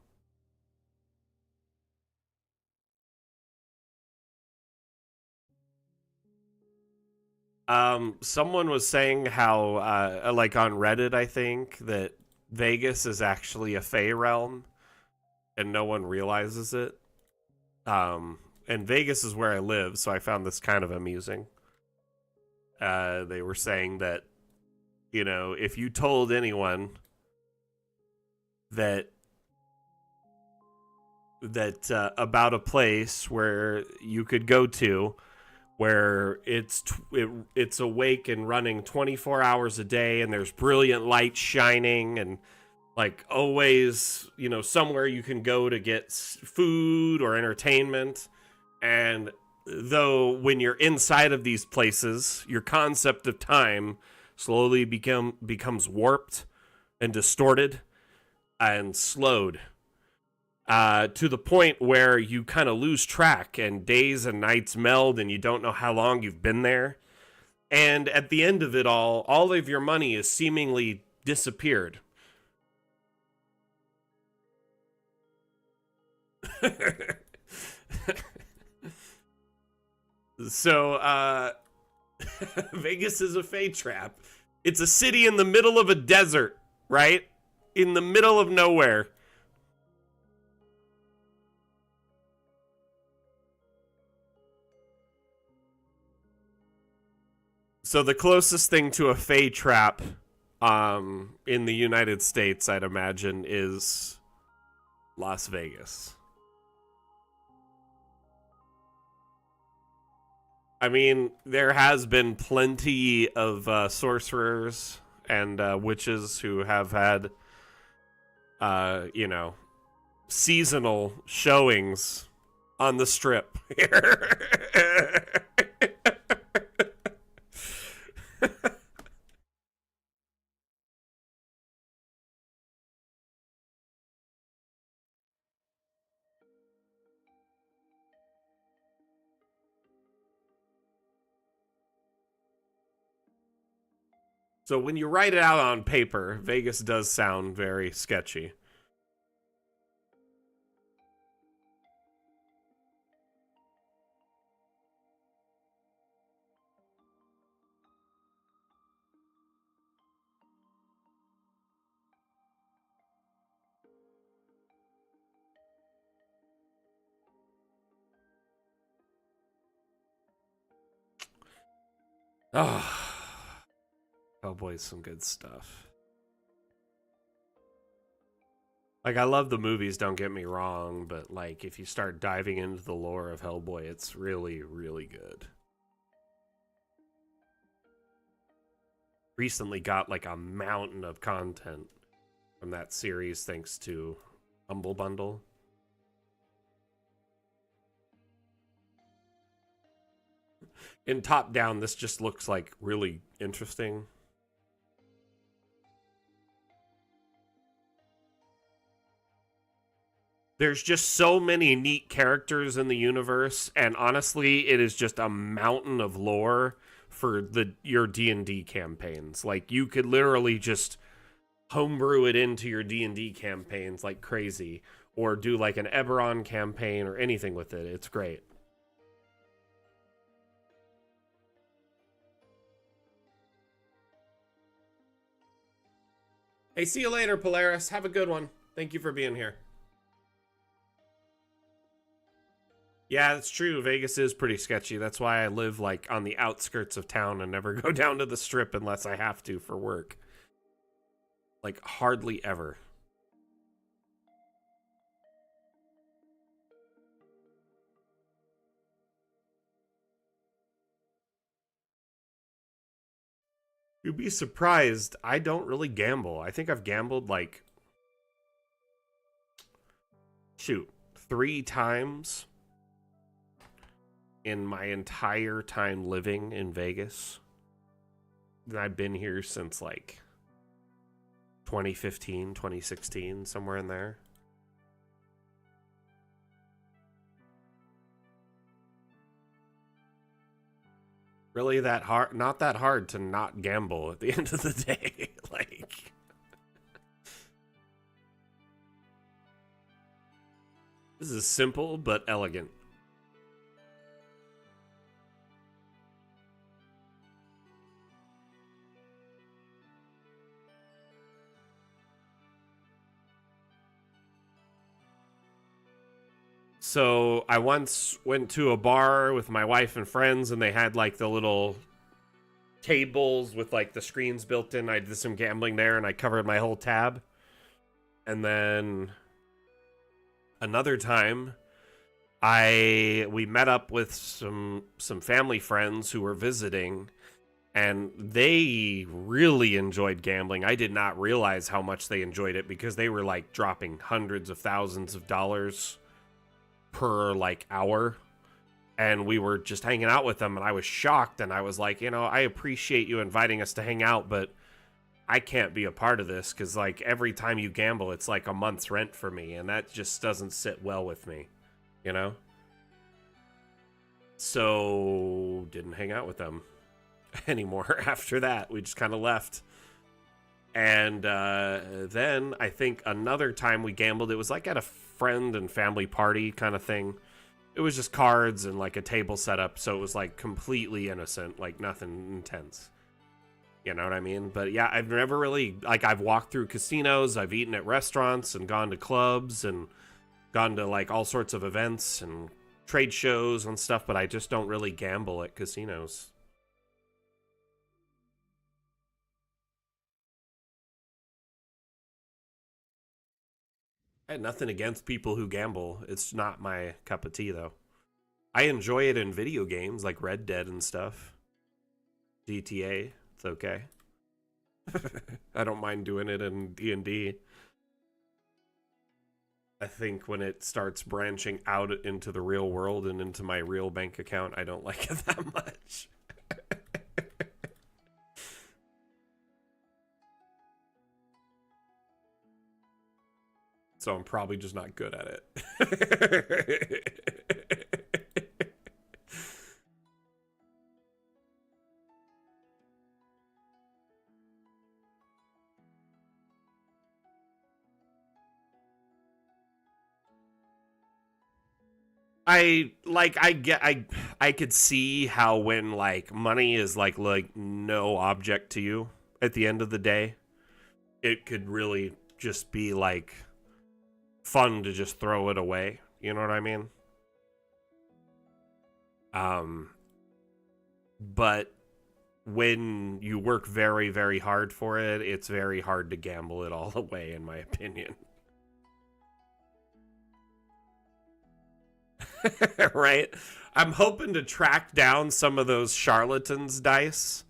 Someone was saying how, like on Reddit, I think, that Vegas is actually a Fey realm and no one realizes it. And Vegas is where I live, so I found this kind of amusing. They were saying that, you know, if you told anyone that about a place where you could go to where it's awake and running 24 hours a day and there's brilliant light shining and like always, you know, somewhere you can go to get food or entertainment. And though when you're inside of these places, your concept of time slowly becomes warped and distorted and slowed to the point where you kind of lose track and days and nights meld and you don't know how long you've been there. And at the end of it all of your money is seemingly disappeared. So, Vegas is a Fey trap. It's a city in the middle of a desert, right? In the middle of nowhere. So the closest thing to a Fey trap in the United States, I'd imagine, is Las Vegas. I mean, there has been plenty of sorcerers and witches who have had, you know, seasonal showings on the strip here. So when you write it out on paper, Vegas does sound very sketchy. Oh, Hellboy's some good stuff. Like, I love the movies, don't get me wrong, but, like, if you start diving into the lore of Hellboy, it's really, really good. Recently got, like, a mountain of content from that series thanks to Humble Bundle. In top down, this just looks, like, really interesting. There's just so many neat characters in the universe, and honestly, it is just a mountain of lore for your D&D campaigns. Like, you could literally just homebrew it into your D&D campaigns like crazy, or do like an Eberron campaign or anything with it. It's great. Hey, see you later, Polaris. Have a good one. Thank you for being here. Yeah, it's true. Vegas is pretty sketchy. That's why I live like on the outskirts of town and never go down to the strip unless I have to for work. Like hardly ever. You'd be surprised. I don't really gamble. I think I've gambled like, shoot, 3 times in my entire time living in Vegas. And I've been here since like 2015, 2016, somewhere in there. Really that hard? Not that hard to not gamble at the end of the day. Like, this is simple but elegant. So I once went to a bar with my wife and friends, and they had like the little tables with like the screens built in. I did some gambling there, and I covered my whole tab. And then another time, we met up with some family friends who were visiting, and they really enjoyed gambling. I did not realize how much they enjoyed it because they were like dropping hundreds of thousands of dollars per like hour, and we were just hanging out with them, and I was shocked, and I was like, you know, I appreciate you inviting us to hang out, but I can't be a part of this because like every time you gamble it's like a month's rent for me, and that just doesn't sit well with me, you know. So didn't hang out with them anymore after that. We just kind of left. And then I think another time we gambled, it was like at a friend and family party kind of thing. It was just cards and like a table setup, so it was like completely innocent, like nothing intense. You know what I mean? But yeah, I've never really, like, I've walked through casinos, I've eaten at restaurants and gone to clubs and gone to like all sorts of events and trade shows and stuff, but I just don't really gamble at casinos. I had nothing against people who gamble. It's not my cup of tea, though. I enjoy it in video games like Red Dead and stuff. GTA, it's okay. I don't mind doing it in D&D. I think when it starts branching out into the real world and into my real bank account, I don't like it that much. So I'm probably just not good at it. I could see how when like money is like no object to you at the end of the day, it could really just be like fun to just throw it away. You know what I mean? Um, but when you work very, very hard for it, it's very hard to gamble it all away, in my opinion. Right? I'm hoping to track down some of those charlatans dice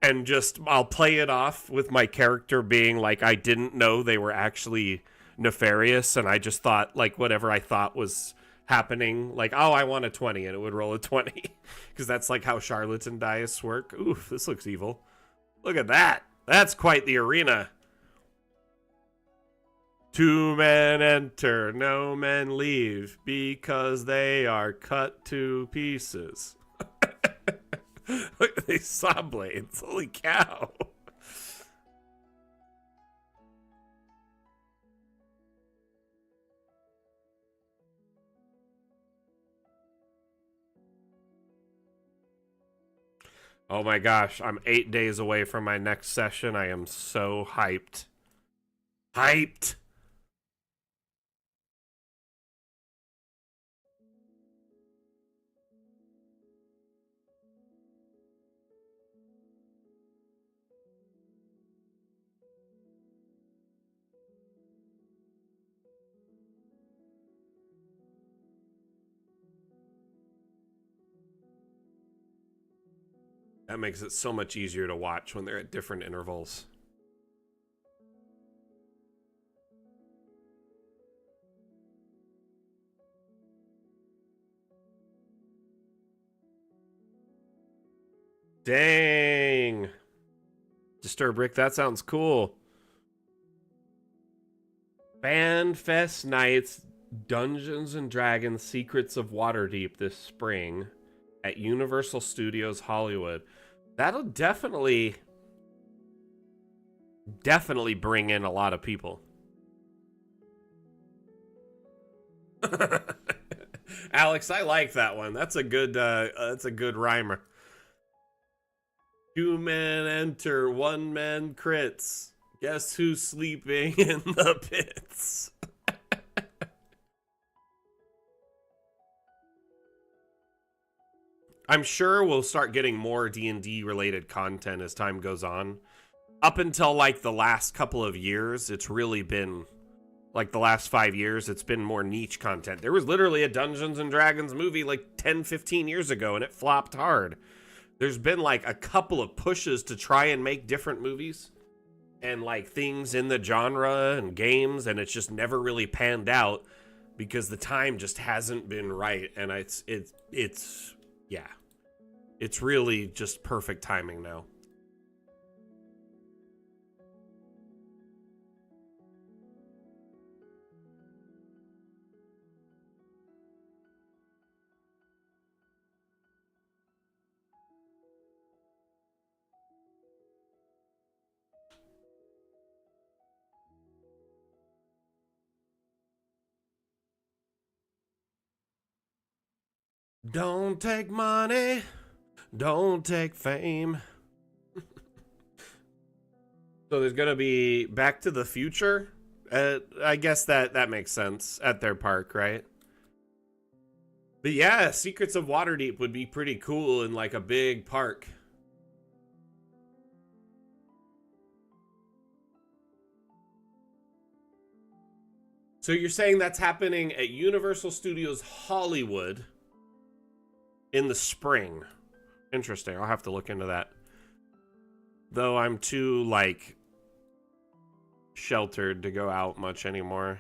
and just I'll play it off with my character being like I didn't know they were actually nefarious, and I just thought like whatever I thought was happening, like, oh, I want a 20, and it would roll a 20 because that's like how charlatan dice work. Oof, this looks evil. Look at that. That's quite the arena. 2 men enter, no men leave, because they are cut to pieces. Look at these saw blades. Holy cow. Oh my gosh, I'm 8 days away from my next session. I am so hyped. Hyped! That makes it so much easier to watch when they're at different intervals. Dang. Disturb Rick, that sounds cool. FanFest Nights Dungeons and Dragons Secrets of Waterdeep this spring at Universal Studios Hollywood. That'll definitely bring in a lot of people. Alex, I like that one. That's a good rhymer. 2 men enter, 1 man crits. Guess who's sleeping in the pits? I'm sure we'll start getting more D&D related content as time goes on. Up until like the last couple of years, it's really been like the last 5 years, it's been more niche content. There was literally a Dungeons and Dragons movie like 10, 15 years ago and it flopped hard. There's been like a couple of pushes to try and make different movies and like things in the genre and games, and it's just never really panned out because the time just hasn't been right. And it's really just perfect timing now. Don't take money, don't take fame. So there's gonna be Back to the Future. I guess that makes sense at their park, right? But yeah, Secrets of Waterdeep would be pretty cool in like a big park. So you're saying that's happening at Universal Studios Hollywood in the spring. Interesting. I'll have to look into that. Though I'm too, like, sheltered to go out much anymore.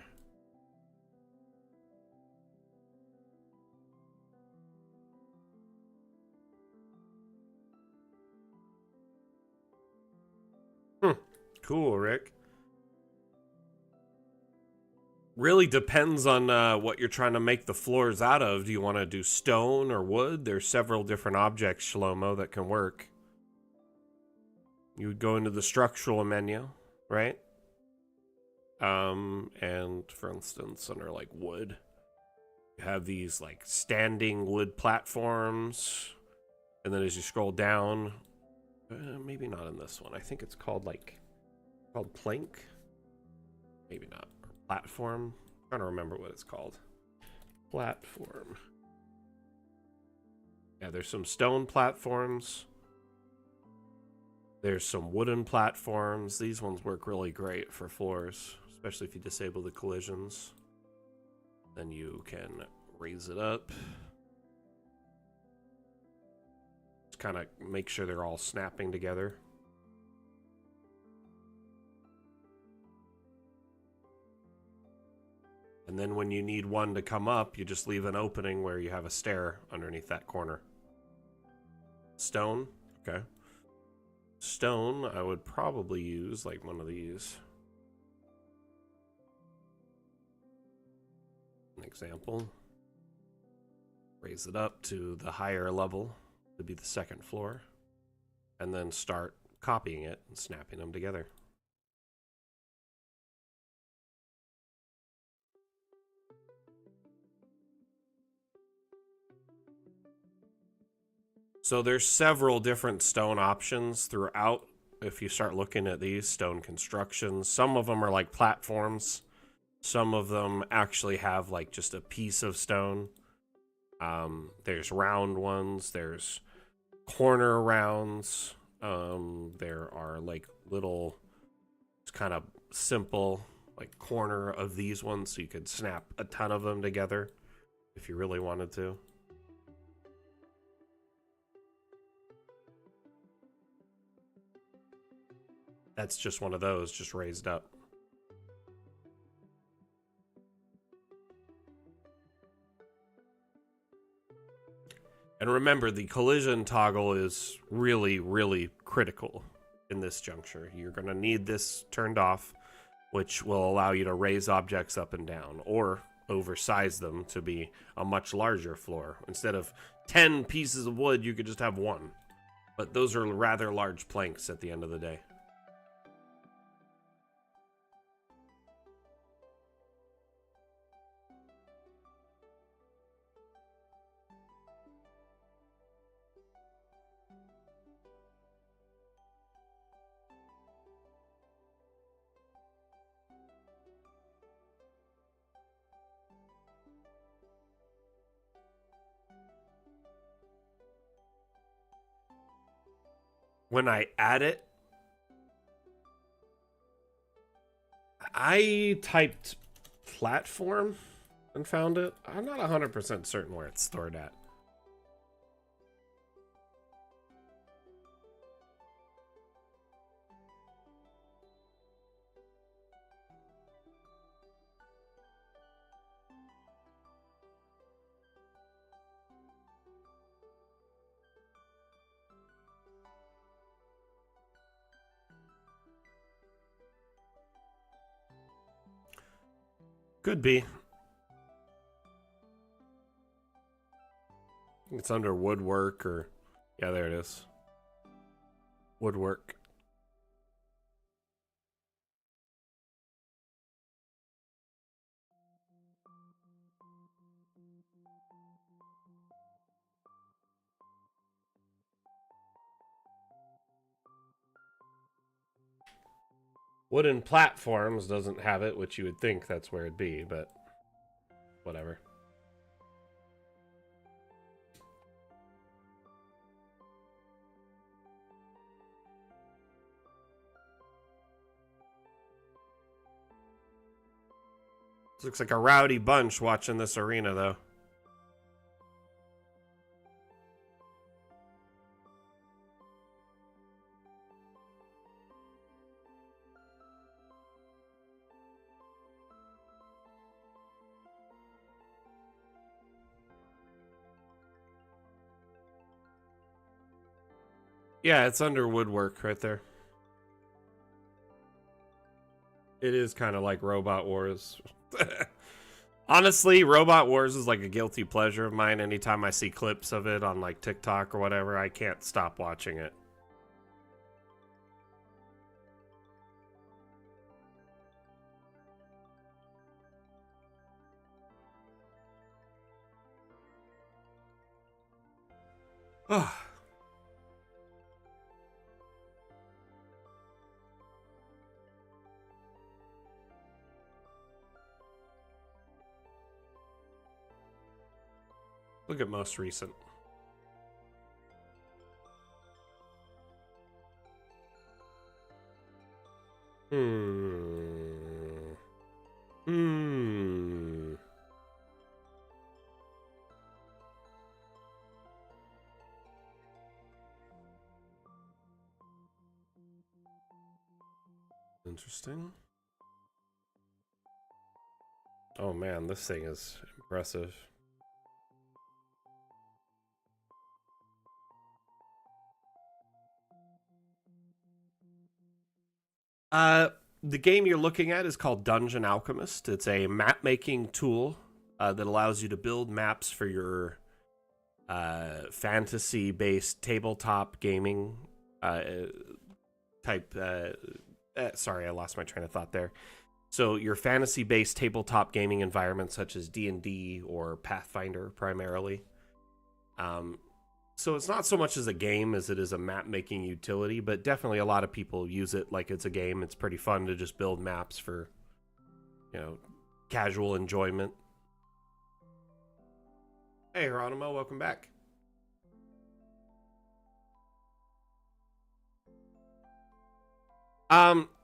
Cool, Rick. Really depends on what you're trying to make the floors out of. Do you want to do stone or wood? There's several different objects, Shlomo, that can work. You would go into the structural menu, right? And for instance, under like wood, you have these like standing wood platforms. And then as you scroll down, maybe not in this one. I think it's called plank. Maybe not. Platform. I'm trying to remember what it's called. Platform. Yeah, there's some stone platforms. There's some wooden platforms. These ones work really great for floors, especially if you disable the collisions. Then you can raise it up. Just kind of make sure they're all snapping together. And then when you need one to come up, you just leave an opening where you have a stair underneath that corner. Stone, okay. Stone, I would probably use like one of these. An example. Raise it up to the higher level to be the second floor. And then start copying it and snapping them together. So there's several different stone options throughout. If you start looking at these stone constructions, some of them are like platforms. Some of them actually have like just a piece of stone. There's round ones. There's corner rounds. There are like little, it's kind of simple like corner of these ones, so you could snap a ton of them together if you really wanted to. That's just one of those, just raised up. And remember, the collision toggle is really, really critical in this juncture. You're going to need this turned off, which will allow you to raise objects up and down, or oversize them to be a much larger floor. Instead of 10 pieces of wood, you could just have one. But those are rather large planks at the end of the day. When I add it, I typed platform and found it. I'm not 100% certain where it's stored at. Could be. It's under woodwork or... Yeah, there it is. Woodwork. Wooden platforms doesn't have it, which you would think that's where it'd be, but whatever. This looks like a rowdy bunch watching this arena, though. Yeah, it's under woodwork right there. It is kind of like Robot Wars. Honestly, Robot Wars is like a guilty pleasure of mine. Anytime I see clips of it on like TikTok or whatever, I can't stop watching it. Look at most recent. Interesting. Oh man, this thing is impressive. The game you're looking at is called Dungeon Alchemist. It's a map making tool that allows you to build maps for your fantasy based tabletop gaming type. Sorry, I lost my train of thought there. So your fantasy based tabletop gaming environments such as D&D or Pathfinder primarily. So it's not so much as a game as it is a map making utility, but definitely a lot of people use it like it's a game. It's pretty fun to just build maps for, you know, casual enjoyment. Hey, Geronimo, welcome back.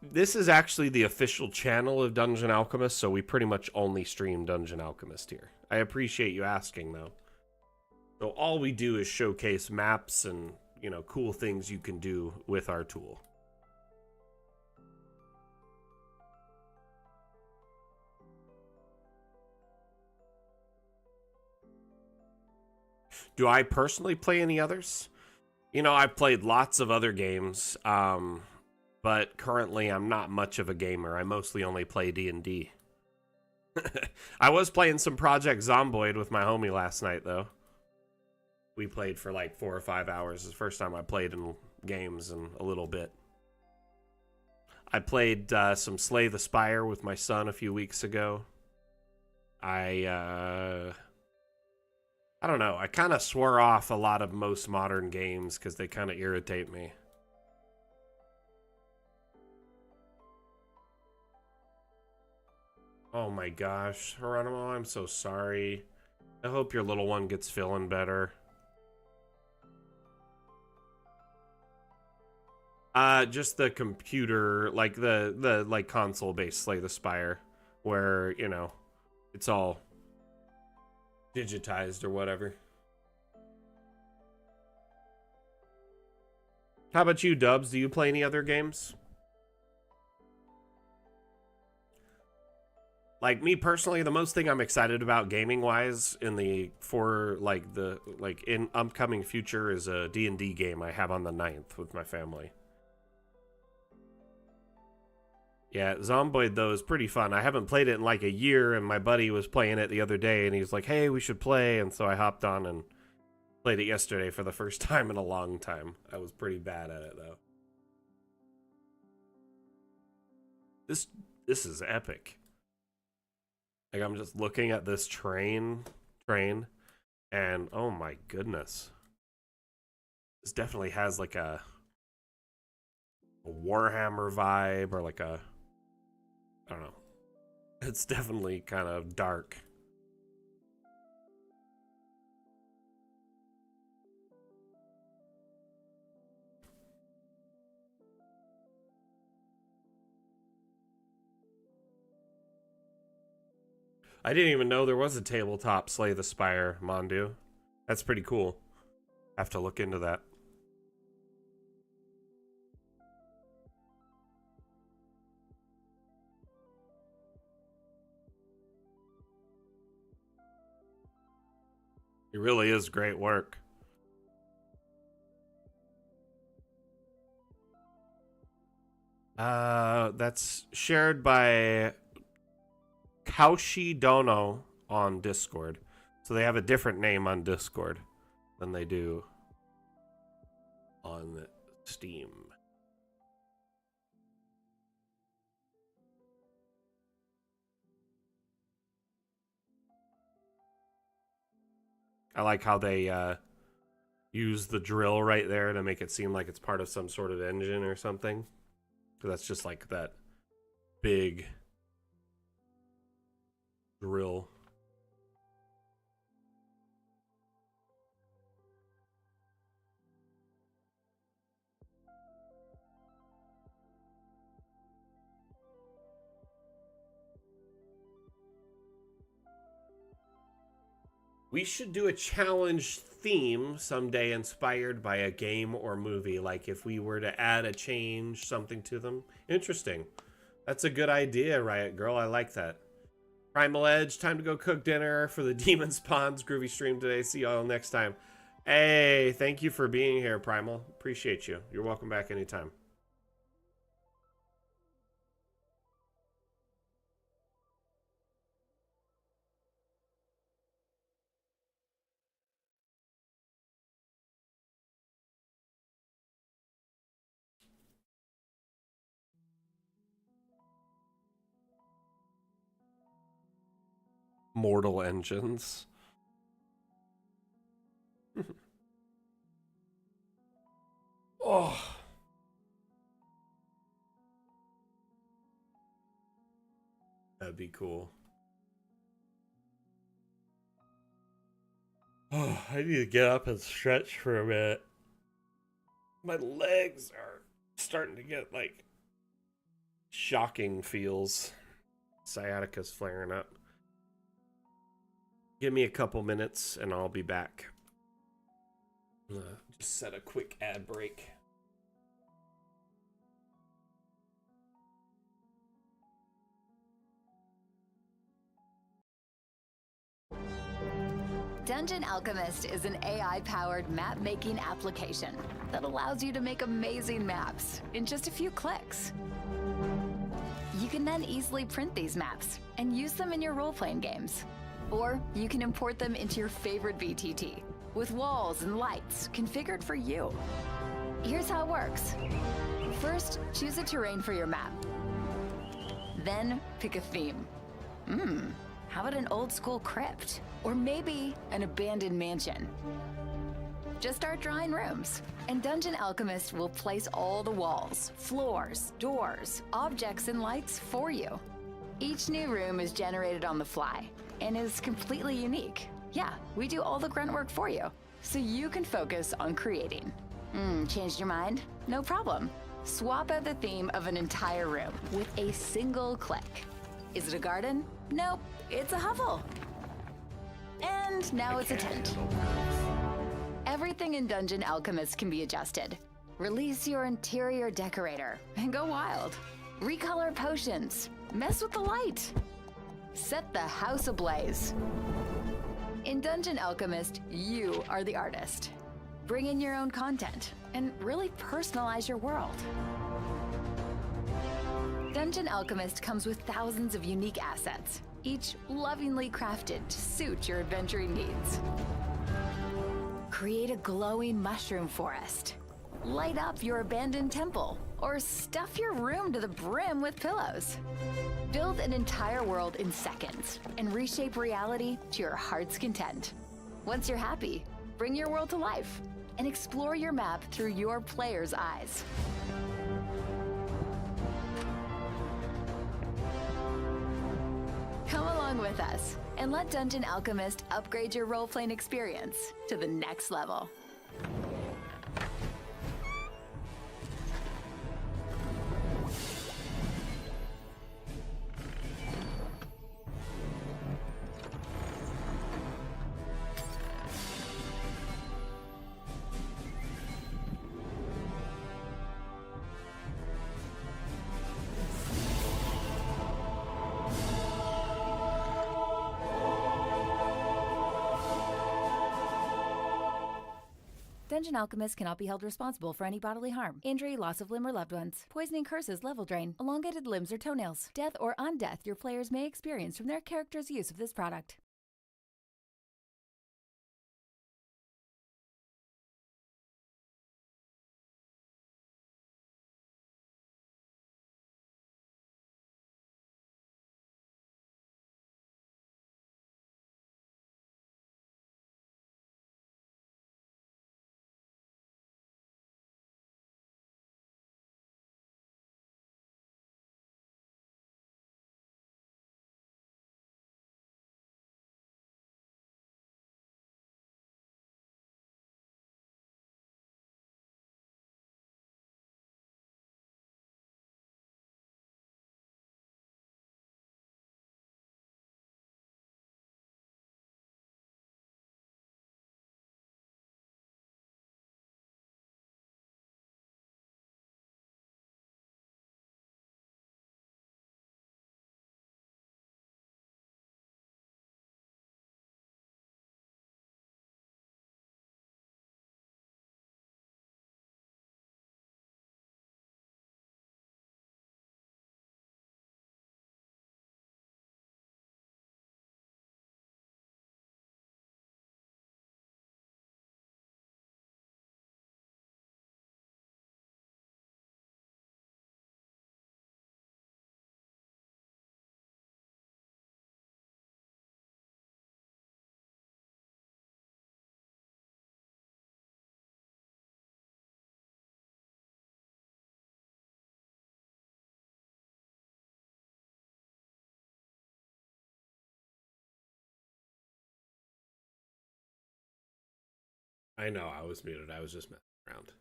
This is actually the official channel of Dungeon Alchemist, so we pretty much only stream Dungeon Alchemist here. I appreciate you asking, though. So all we do is showcase maps and, you know, cool things you can do with our tool. Do I personally play any others? You know, I've played lots of other games, but currently I'm not much of a gamer. I mostly only play D&D. I was playing some Project Zomboid with my homie last night, though. We played for like 4 or 5 hours. It's the first time I played in games in a little bit. I played some Slay the Spire with my son a few weeks ago. I don't know. I kind of swore off a lot of most modern games because they kind of irritate me. Oh my gosh, Geronimo, I'm so sorry. I hope your little one gets feeling better. Just the computer, like the like console-based Slay the Spire, where, you know, it's all digitized or whatever. How about you, Dubs? Do you play any other games? Like me personally, the most thing I'm excited about gaming wise in the in upcoming future is a D&D game I have on the 9th with my family. Yeah, Zomboid though is pretty fun. I haven't played it in like a year, and my buddy was playing it the other day, and he's like, "Hey, we should play," and so I hopped on and played it yesterday for the first time in a long time. I was pretty bad at it though. This is epic. Like I'm just looking at this train, and oh my goodness, this definitely has like a Warhammer vibe or like a, I don't know. It's definitely kind of dark. I didn't even know there was a tabletop Slay the Spire, Mondu. That's pretty cool. I have to look into that. It really is great work. That's shared by Kaushi Dono on Discord. So they have a different name on Discord than they do on Steam. I like how they use the drill right there to make it seem like it's part of some sort of engine or something. Because that's just like that big drill. We should do a challenge theme someday inspired by a game or movie. Like if we were to add a change, something to them. Interesting. That's a good idea, Riot Girl. I like that. Primal Edge, time to go cook dinner for the Demon's Ponds groovy stream today. See y'all next time. Hey, thank you for being here, Primal. Appreciate you. You're welcome back anytime. Mortal Engines. Oh. That'd be cool. Oh, I need to get up and stretch for a minute. My legs are starting to get like shocking feels. Sciatica's flaring up. Give me a couple minutes and I'll be back. Just set a quick ad break. Dungeon Alchemist is an AI-powered map-making application that allows you to make amazing maps in just a few clicks. You can then easily print these maps and use them in your role-playing games. Or you can import them into your favorite VTT with walls and lights configured for you. Here's how it works. First, choose a terrain for your map. Then pick a theme. How about an old school crypt? Or maybe an abandoned mansion? Just start drawing rooms, and Dungeon Alchemist will place all the walls, floors, doors, objects, and lights for you. Each new room is generated on the fly and is completely unique. Yeah, we do all the grunt work for you, so you can focus on creating. Changed your mind? No problem. Swap out the theme of an entire room with a single click. Is it a garden? Nope, it's a hovel. And now it's a tent. Everything in Dungeon Alchemist can be adjusted. Release your interior decorator and go wild. Recolor potions, mess with the light. Set the house ablaze. In Dungeon Alchemist, you are the artist. Bring in your own content and really personalize your world. Dungeon Alchemist comes with thousands of unique assets, each lovingly crafted to suit your adventuring needs. Create a glowing mushroom forest. Light up your abandoned temple, or stuff your room to the brim with pillows. Build an entire world in seconds and reshape reality to your heart's content. Once you're happy, bring your world to life and explore your map through your player's eyes. Come along with us and let Dungeon Alchemist upgrade your role-playing experience to the next level. Dungeon Alchemist cannot be held responsible for any bodily harm, injury, loss of limb or loved ones, poisoning, curses, level drain, elongated limbs or toenails, death or undeath your players may experience from their character's use of this product. I know I was muted. I was just messing around.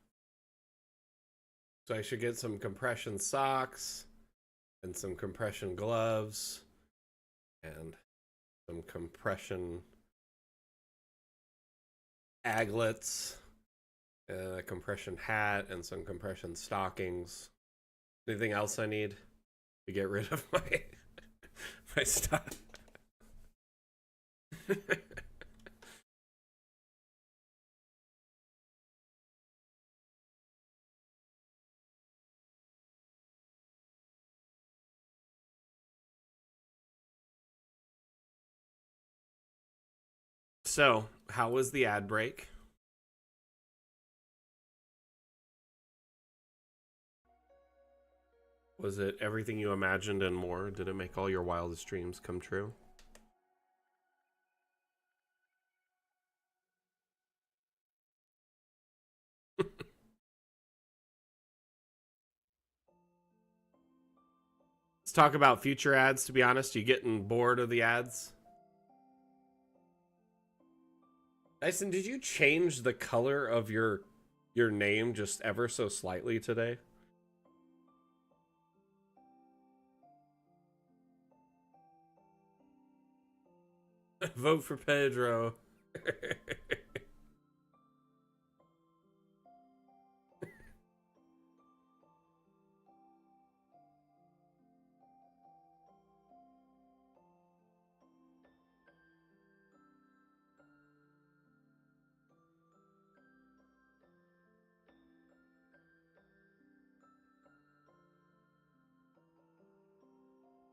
So I should get some compression socks and some compression gloves and some compression aglets and a compression hat and some compression stockings. Anything else I need to get rid of my stuff? So, how was the ad break? Was it everything you imagined and more? Did it make all your wildest dreams come true? Let's talk about future ads. To be honest, you getting bored of the ads? Dyson, did you change the color of your name just ever so slightly today? Vote for Pedro.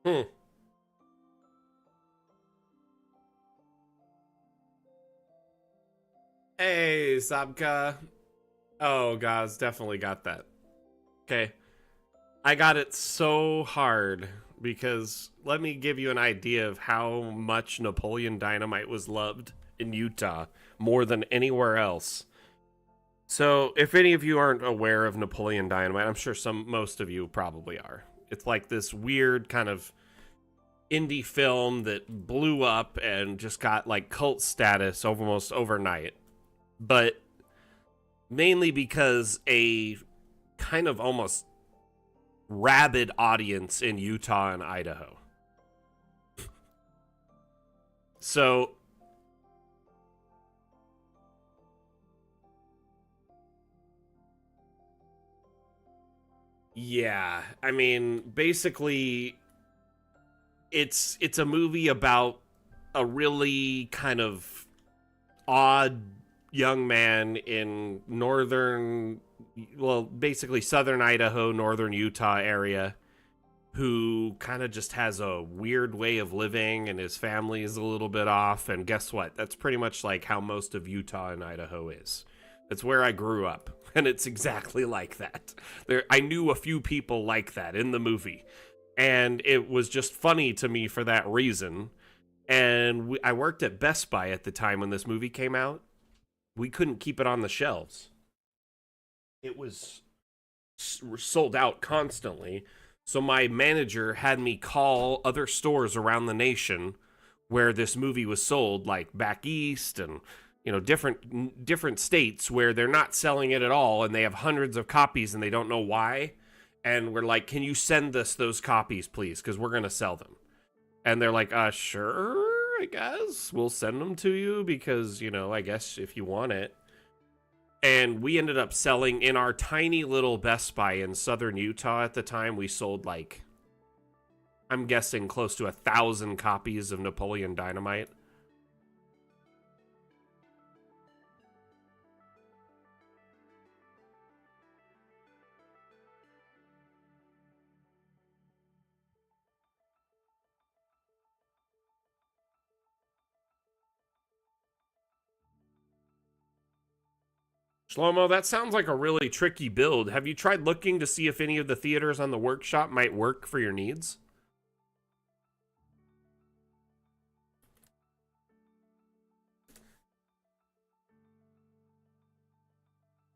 Hmm. Hey, Sabka. Oh, guys, definitely got that. Okay. I got it so hard because let me give you an idea of how much Napoleon Dynamite was loved in Utah more than anywhere else. So, if any of you aren't aware of Napoleon Dynamite, I'm sure most of you probably are. It's like this weird kind of indie film that blew up and just got like cult status almost overnight. But mainly because a kind of almost rabid audience in Utah and Idaho. So yeah, I mean, basically it's a movie about a really kind of odd young man in basically southern Idaho, northern Utah area, who kind of just has a weird way of living and his family is a little bit off. And guess what? That's pretty much like how most of Utah and Idaho is. It's where I grew up, and it's exactly like that. I knew a few people like that in the movie, and it was just funny to me for that reason. And I worked at Best Buy at the time when this movie came out. We couldn't keep it on the shelves. It was sold out constantly. So my manager had me call other stores around the nation where this movie was sold, like back east and different states where they're not selling it at all and they have hundreds of copies and they don't know why. And we're like, "Can you send us those copies, please? Because we're going to sell them." And they're like, sure, I guess. We'll send them to you because, I guess if you want it." And we ended up selling in our tiny little Best Buy in southern Utah at the time. We sold like, I'm guessing close to 1,000 copies of Napoleon Dynamite. Shlomo, that sounds like a really tricky build. Have you tried looking to see if any of the theaters on the workshop might work for your needs?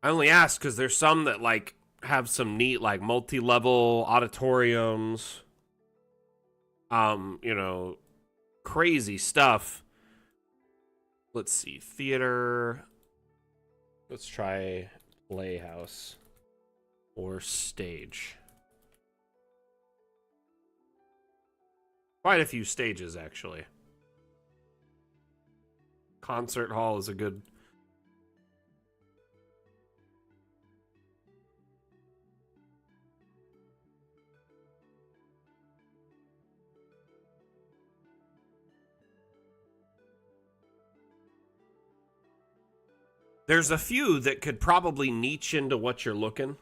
I only ask because there's some that like have some neat like multi-level auditoriums. Crazy stuff. Let's see, theater. Let's try Playhouse or stage. Quite a few stages, actually. Concert hall is a good... There's a few that could probably niche into what you're looking.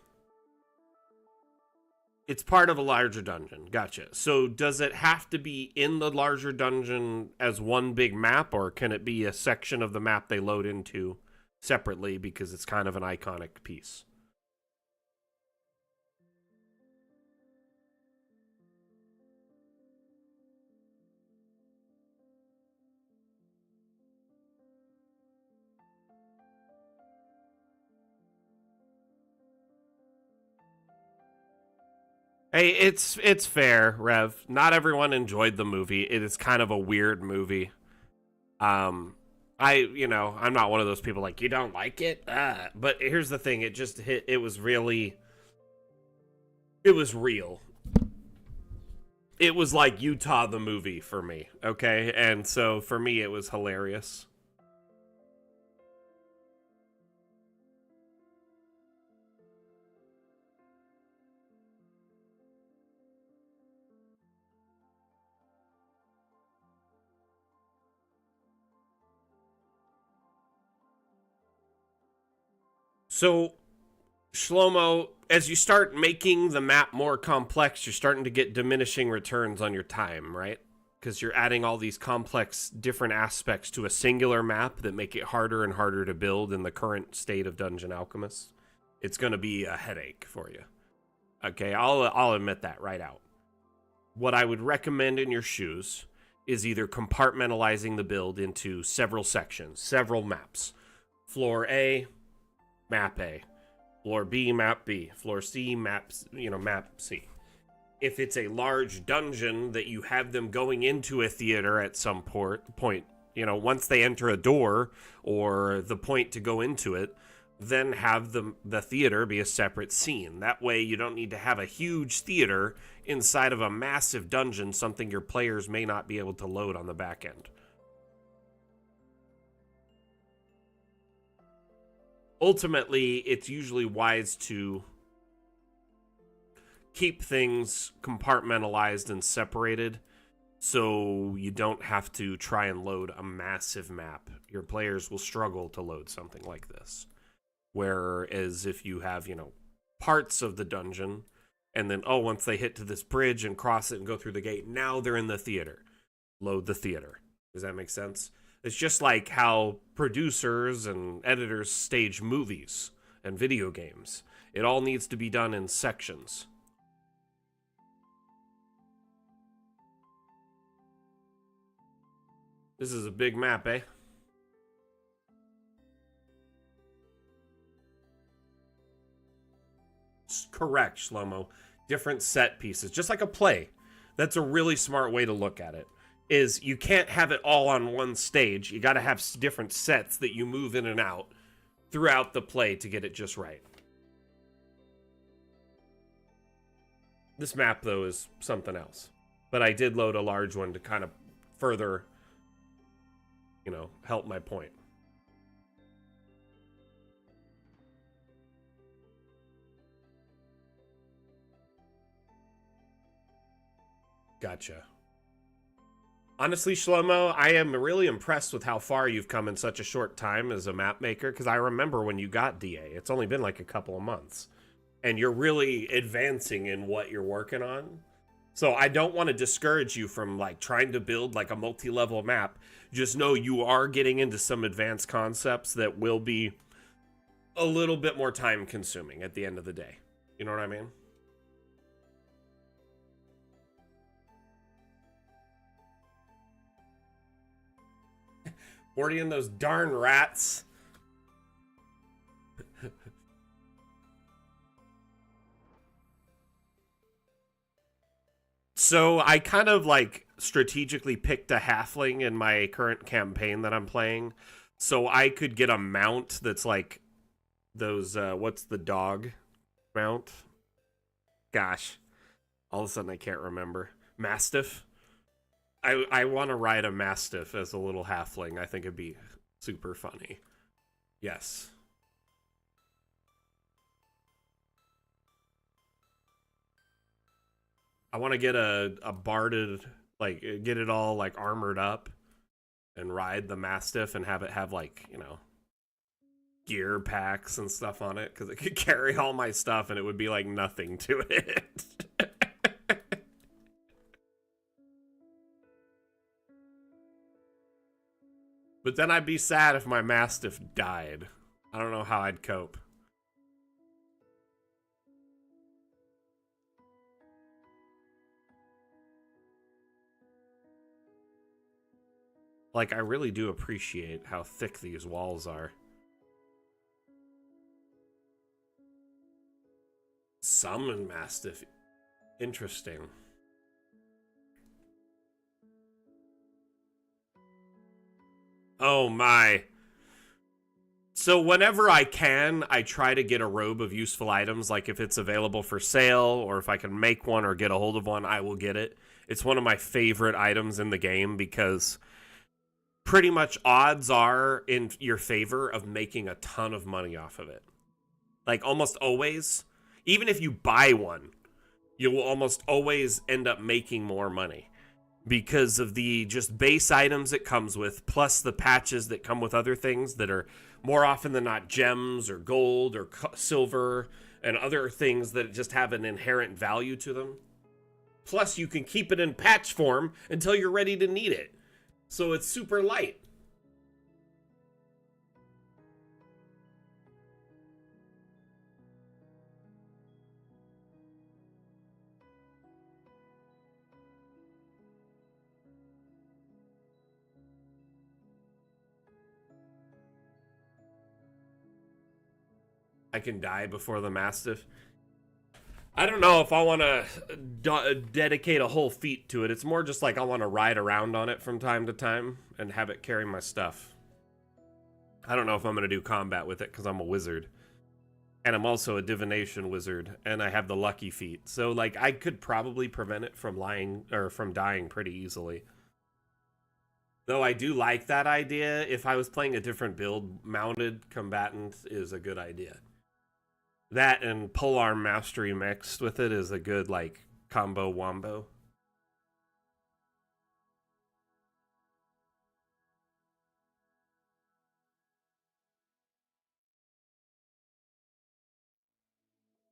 It's part of a larger dungeon. Gotcha. So does it have to be in the larger dungeon as one big map, or can it be a section of the map they load into separately because it's kind of an iconic piece? Hey, it's fair, Rev. Not everyone enjoyed the movie. It is kind of a weird movie. I'm not one of those people like, you don't like it? But here's the thing, it just hit, it was real. It was like Utah the movie for me, okay? And so for me, it was hilarious. So, Shlomo, as you start making the map more complex, you're starting to get diminishing returns on your time, right? Because you're adding all these complex different aspects to a singular map that make it harder and harder to build in the current state of Dungeon Alchemist. It's going to be a headache for you. Okay, I'll admit that right out. What I would recommend in your shoes is either compartmentalizing the build into several sections, several maps. Floor A, map A. Floor B, map B. Floor C, map C. If it's a large dungeon that you have them going into a theater at some point, once they enter a door or the point to go into it, then have the theater be a separate scene. That way you don't need to have a huge theater inside of a massive dungeon, something your players may not be able to load on the back end. Ultimately, it's usually wise to keep things compartmentalized and separated so you don't have to try and load a massive map. Your players will struggle to load something like this. Whereas if you have, parts of the dungeon, and then, once they hit to this bridge and cross it and go through the gate, now they're in the theater. Load the theater. Does that make sense? It's just like how producers and editors stage movies and video games. It all needs to be done in sections. This is a big map, eh? Correct, Shlomo. Different set pieces, just like a play. That's a really smart way to look at it. Is you can't have it all on one stage. You got to have different sets that you move in and out throughout the play to get it just right. This map, though, is something else. But I did load a large one to kind of further, help my point. Gotcha. Honestly, Shlomo, I am really impressed with how far you've come in such a short time as a map maker, because I remember when you got DA. It's only been like a couple of months. And you're really advancing in what you're working on. So I don't want to discourage you from trying to build a multi-level map. Just know you are getting into some advanced concepts that will be a little bit more time consuming at the end of the day. You know what I mean? Forty and those darn rats. So I kind of strategically picked a halfling in my current campaign that I'm playing, so I could get a mount that's like those what's the dog mount? Gosh, all of a sudden I can't remember. Mastiff. I want to ride a Mastiff as a little halfling. I think it'd be super funny. Yes. I want to get a barded, get it all armored up and ride the Mastiff and have it have gear packs and stuff on it, because it could carry all my stuff and it would be nothing to it. But then I'd be sad if my Mastiff died. I don't know how I'd cope. Like, I really do appreciate how thick these walls are. Summon Mastiff. Interesting. Oh my. So whenever I can, I try to get a robe of useful items. Like if it's available for sale, or if I can make one or get a hold of one, I will get it. It's one of my favorite items in the game because pretty much odds are in your favor of making a ton of money off of it. Like almost always, even if you buy one, you will almost always end up making more money because of the just base items it comes with, plus the patches that come with other things that are more often than not gems or gold or silver and other things that just have an inherent value to them. Plus you can keep it in patch form until you're ready to need it. So it's super light. I can die before the Mastiff. I don't know if I want to dedicate a whole feat to it. It's more just like I want to ride around on it from time to time and have it carry my stuff. I don't know if I'm going to do combat with it because I'm a wizard. And I'm also a divination wizard, and I have the lucky feat. So, like, I could probably prevent it from dying pretty easily. Though I do like that idea. If I was playing a different build, mounted combatant is a good idea. That and polearm mastery mixed with it is a good, like, combo wombo.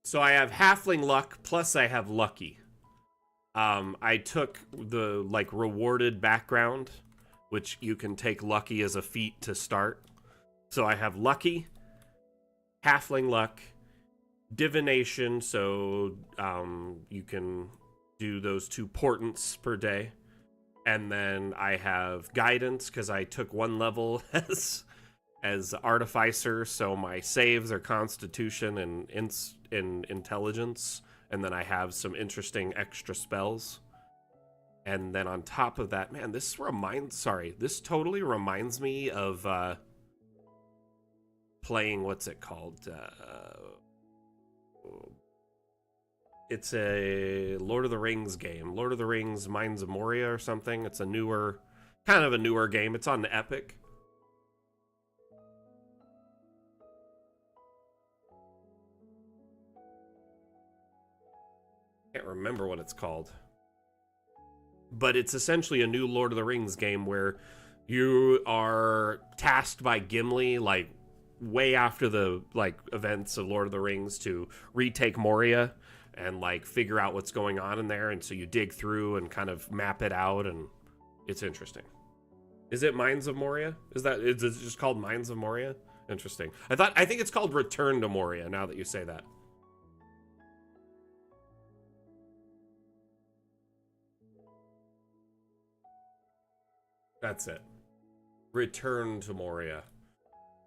So I have halfling luck, plus I have lucky. I took the, like, rewarded background, which you can take lucky as a feat to start. So I have lucky, halfling luck, divination, so you can do those 2 portents per day. And then I have guidance, because I took 1 level as artificer, so my saves are constitution and intelligence. And then I have some interesting extra spells. And then on top of that, man, this totally reminds me of playing, what's it called? It's a Lord of the Rings game. Lord of the Rings Mines of Moria or something. It's kind of a newer game. It's on the Epic. Can't remember what it's called. But it's essentially a new Lord of the Rings game where you are tasked by Gimli, like, way after the, like, events of Lord of the Rings to retake Moria and, like, figure out what's going on in there. And so you dig through and kind of map it out, and it's interesting. Is it Mines of Moria? Is it just called Mines of Moria? Interesting. I think it's called Return to Moria, now that you say that. That's it. Return to Moria.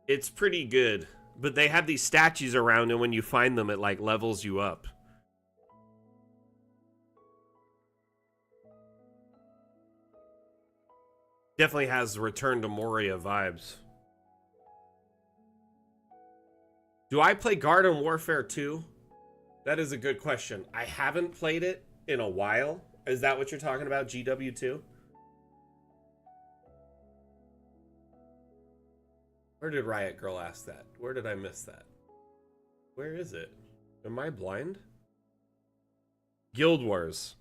It's pretty good, but they have these statues around, and when you find them, it, like, levels you up. Definitely has Return to Moria vibes. Do I play Garden Warfare 2? That is a good question. I haven't played it in a while. Is that what you're talking about, GW2? Where did Riot Girl ask that? Where did I miss that? Where is it? Am I blind? Guild Wars.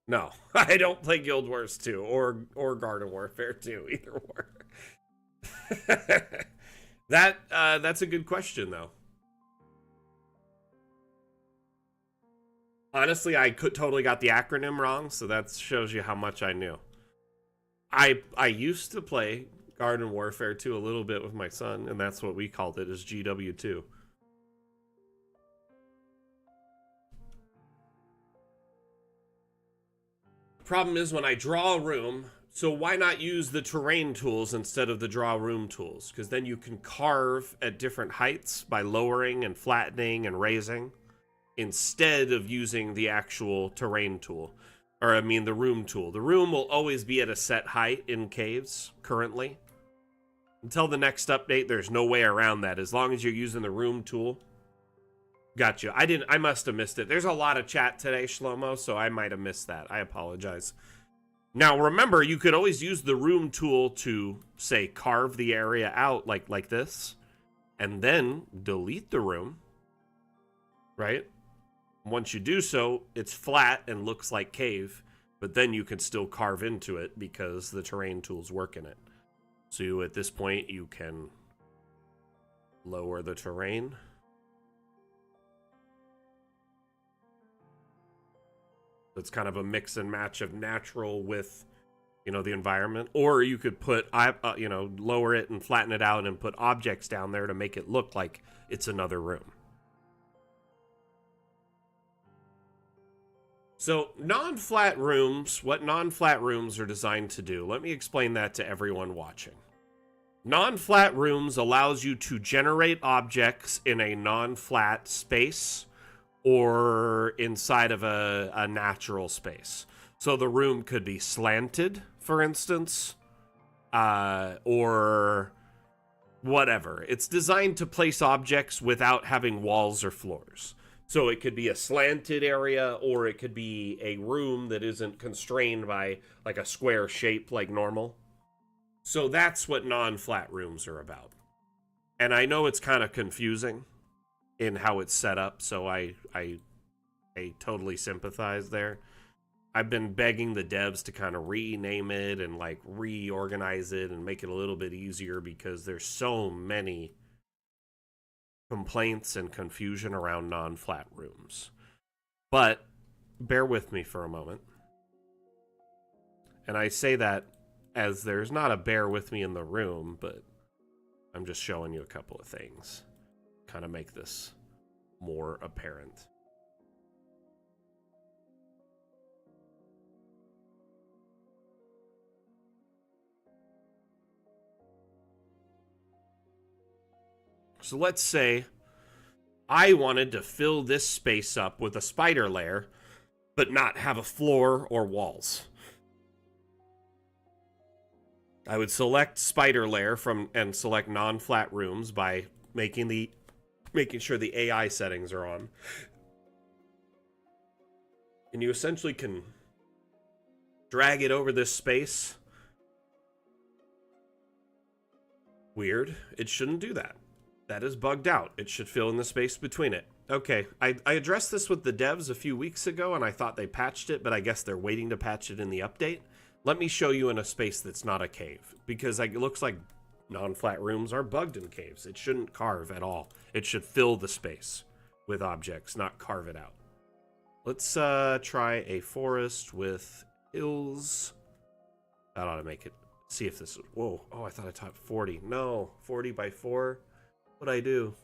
No, I don't play Guild Wars 2 or Garden Warfare 2, either war. That's a good question, though. Honestly, I totally got the acronym wrong, so that shows you how much I knew. I used to play Garden Warfare 2 a little bit with my son, and that's what we called it, is GW2. Problem is when I draw a room, so why not use the terrain tools instead of the draw room tools? Because then you can carve at different heights by lowering and flattening and raising, instead of using the actual terrain tool. Or I mean the room tool. The room will always be at a set height in caves currently. Until the next update, there's no way around that. As long as you're using the room tool. Gotcha. I must have missed it. There's a lot of chat today, Shlomo, so I might have missed that. I apologize. Now, remember, you could always use the room tool to, say, carve the area out like this, and then delete the room, right? Once you do so, it's flat and looks like cave, but then you can still carve into it because the terrain tools work in it. So at this point, you can lower the terrain. It's kind of a mix and match of natural with, you know, the environment. Or you could put, you know, lower it and flatten it out and put objects down there to make it look like it's another room. So non-flat rooms, what non-flat rooms are designed to do, let me explain that to everyone watching. Non-flat rooms allows you to generate objects in a non-flat space or inside of a natural space. So the room could be slanted, for instance, or whatever. It's designed to place objects without having walls or floors. So it could be a slanted area, or it could be a room that isn't constrained by like a square shape like normal. So that's what non-flat rooms are about. And I know it's kind of confusing in how it's set up, so I totally sympathize there. I've been begging the devs to kind of rename it and like reorganize it and make it a little bit easier because there's so many complaints and confusion around non-flat rooms. But bear with me for a moment. And I say that as there's not a bear with me in the room, but I'm just showing you a couple of things. Kind of make this more apparent. So let's say I wanted to fill this space up with a spider lair, but not have a floor or walls. I would select spider lair and select non-flat rooms by making sure the AI settings are on. And you essentially can drag it over this space. Weird. It shouldn't do that. That is bugged out. It should fill in the space between it. Okay, I addressed this with the devs a few weeks ago, and I thought they patched it, but I guess they're waiting to patch it in the update. Let me show you in a space that's not a cave, because it looks like non-flat rooms are bugged in caves. It shouldn't carve at all. It should fill the space with objects, not carve it out. Let's try a forest with hills. That ought to make it. See if this is... Whoa. Oh, I thought I taught 40. No, 40 by 4. What'd I do?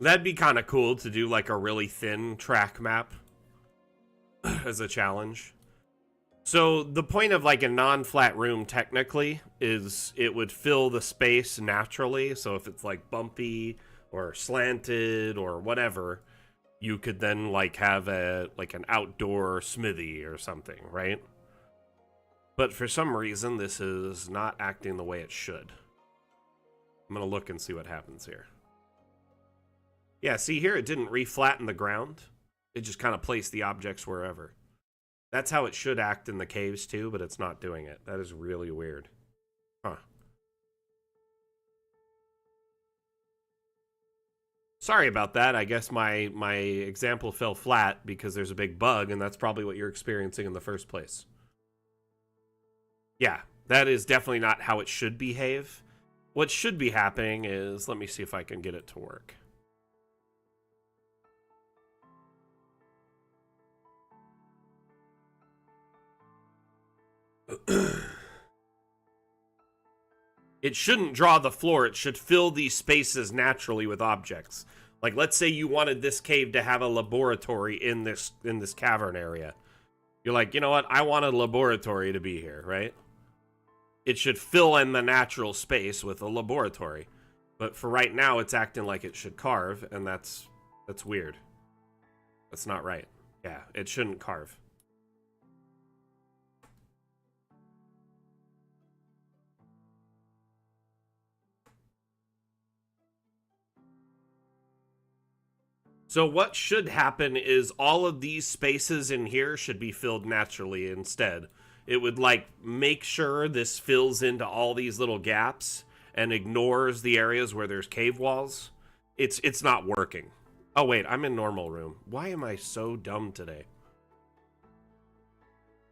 That'd be kind of cool to do like a really thin track map as a challenge. So the point of like a non-flat room technically is it would fill the space naturally. So if it's like bumpy or slanted or whatever, you could then like have an outdoor smithy or something, right? But for some reason, this is not acting the way it should. I'm gonna look and see what happens here. Yeah, see here, it didn't reflatten the ground. It just kind of placed the objects wherever. That's how it should act in the caves too, but it's not doing it. That is really weird. Huh. Sorry about that. I guess my example fell flat because there's a big bug, and that's probably what you're experiencing in the first place. Yeah, that is definitely not how it should behave. what should be happening is, let me see if I can get it to work. It shouldn't draw the floor. It should fill these spaces naturally with objects. Like, let's say you wanted this cave to have a laboratory in this cavern area. You're like, you know what? I want a laboratory to be here, right? It should fill in the natural space with a laboratory. But for right now, it's acting like it should carve, and that's weird. That's not right. Yeah, it shouldn't carve. So what should happen is all of these spaces in here should be filled naturally instead. It would like make sure this fills into all these little gaps and ignores the areas where there's cave walls. It's not working. Oh wait, I'm in normal room. Why am I so dumb today?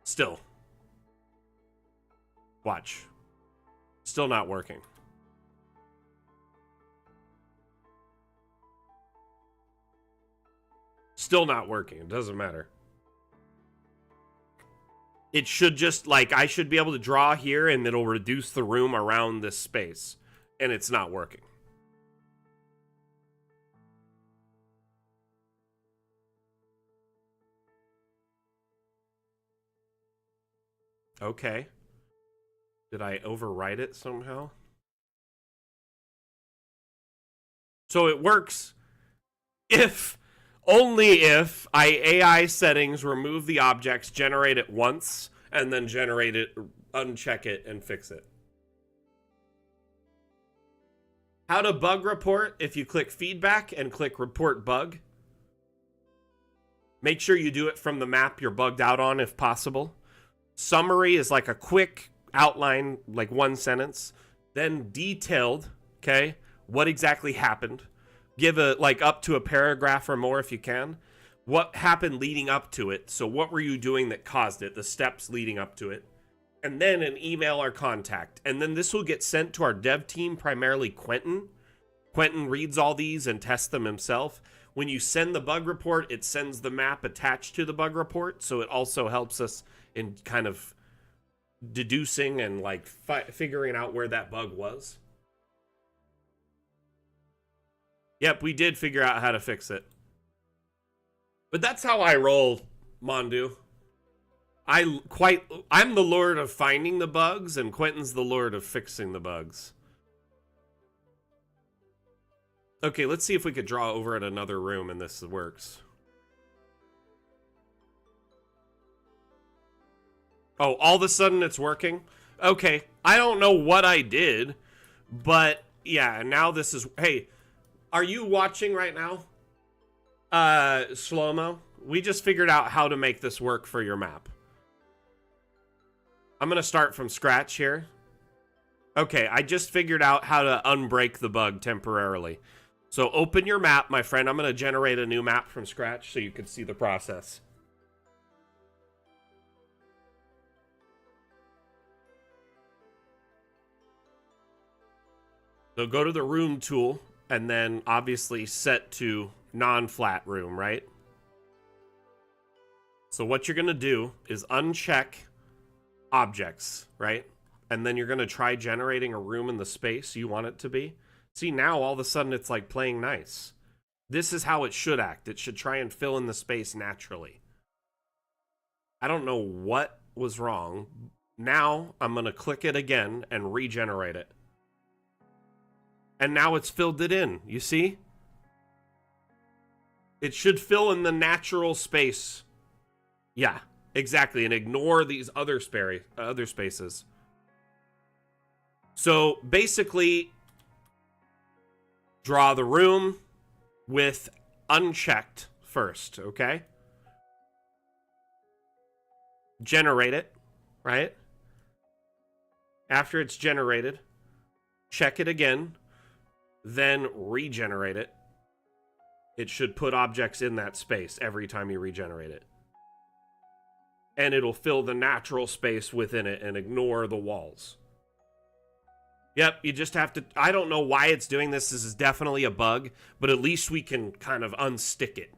Still. Watch. Still not working. Still not working. It doesn't matter. It should just, like, I should be able to draw here and it'll reduce the room around this space. And it's not working. Okay. Did I overwrite it somehow? So it works if... only if AI settings remove the objects, generate it once, and then generate it, uncheck it, and fix it. How to bug report? If you click feedback and click report bug, make sure you do it from the map you're bugged out on if possible. Summary is like a quick outline, like one sentence. Then detailed, okay, what exactly happened. Give a, like, up to a paragraph or more if you can. What happened leading up to it? So what were you doing that caused it? The steps leading up to it. And then an email or contact. And then this will get sent to our dev team, primarily Quentin. Quentin reads all these and tests them himself. When you send the bug report, it sends the map attached to the bug report. So it also helps us in kind of deducing and, like, figuring out where that bug was. Yep, we did figure out how to fix it. But that's how I roll, Mondu. I'm the lord of finding the bugs, and Quentin's the lord of fixing the bugs. Okay, let's see if we could draw over at another room and this works. Oh, all of a sudden it's working? Okay, I don't know what I did, but yeah, now this is... Hey, are you watching right now? Slow-mo? We just figured out how to make this work for your map. I'm gonna start from scratch here. Okay, I just figured out how to unbreak the bug temporarily. So open your map, my friend. I'm gonna generate a new map from scratch so you can see the process. So go to the room tool, and then obviously set to non-flat room, right? So what you're going to do is uncheck objects, right? And then you're going to try generating a room in the space you want it to be. See, now all of a sudden it's like playing nice. This is how it should act. It should try and fill in the space naturally. I don't know what was wrong. Now I'm going to click it again and regenerate it. And now it's filled it in, you see? It should fill in the natural space. Yeah, exactly, and ignore these other spaces. So basically, draw the room with unchecked first, okay? Generate it, right? After it's generated, check it again. Then regenerate it. It should put objects in that space every time you regenerate it. And it'll fill the natural space within it and ignore the walls. Yep, you just have to... I don't know why it's doing this. This is definitely a bug, but at least we can kind of unstick it.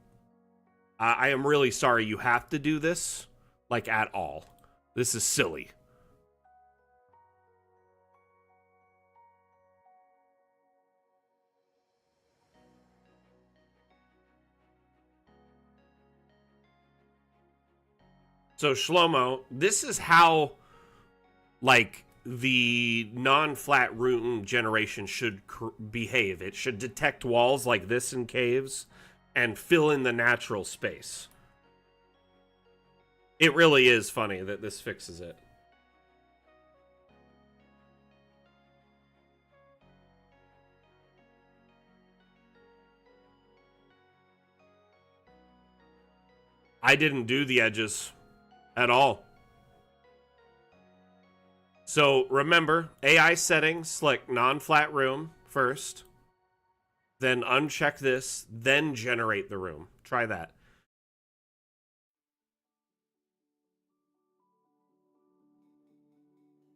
I am really sorry you have to do this, like, at all. This is silly. So, Shlomo, this is how, like, the non-flat room generation should behave. It should detect walls like this in caves and fill in the natural space. It really is funny that this fixes it. I didn't do the edges at all. So remember, AI settings, select non-flat room first, then uncheck this, then generate the room. Try that.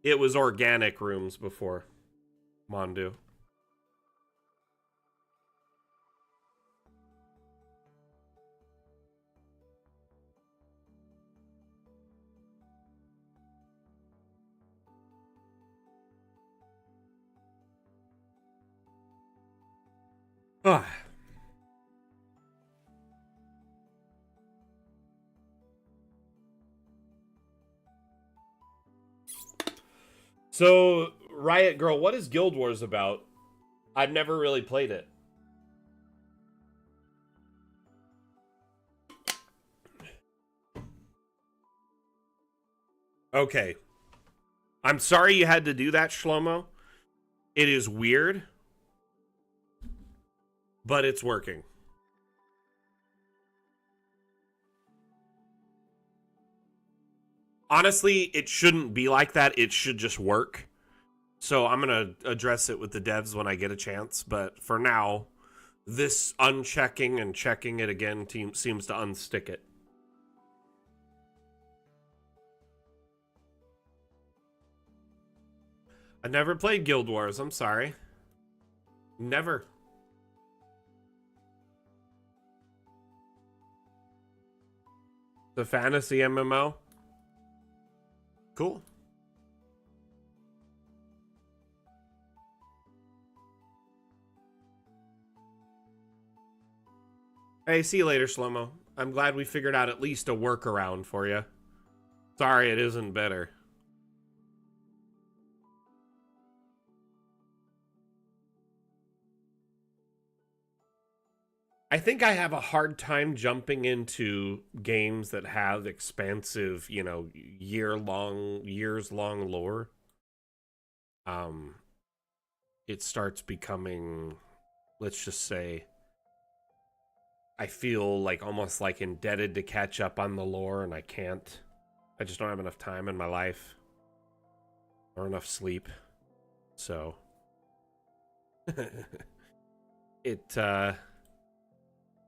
It was organic rooms before, Mondu. Ugh. So, Riot Girl, what is Guild Wars about? I've never really played it. Okay. I'm sorry you had to do that, Shlomo. It is weird, but it's working. Honestly, it shouldn't be like that. It should just work. So I'm going to address it with the devs when I get a chance. But for now, this unchecking and checking it again seems to unstick it. I never played Guild Wars. I'm sorry. Never. The fantasy MMO? Cool. Hey, see you later, Shlomo. I'm glad we figured out at least a workaround for you. Sorry it isn't better. I think I have a hard time jumping into games that have expansive, you know, years-long lore. It starts becoming, let's just say, I feel like almost like indebted to catch up on the lore, and I can't. I just don't have enough time in my life or enough sleep. So it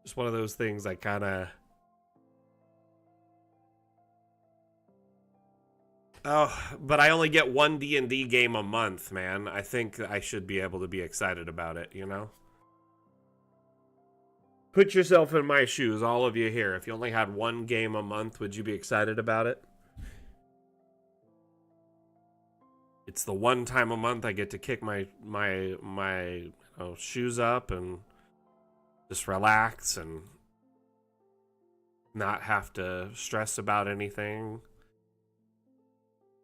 just one of those things I kind of... Oh, but I only get one D&D game a month, man. I think I should be able to be excited about it, you know? Put yourself in my shoes, all of you here. If you only had one game a month, would you be excited about it? It's the one time a month I get to kick my shoes up and just relax and not have to stress about anything.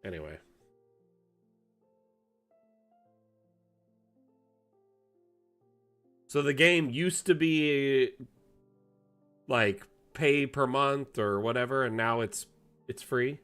Anyway. So the game used to be like pay per month or whatever, and now it's free.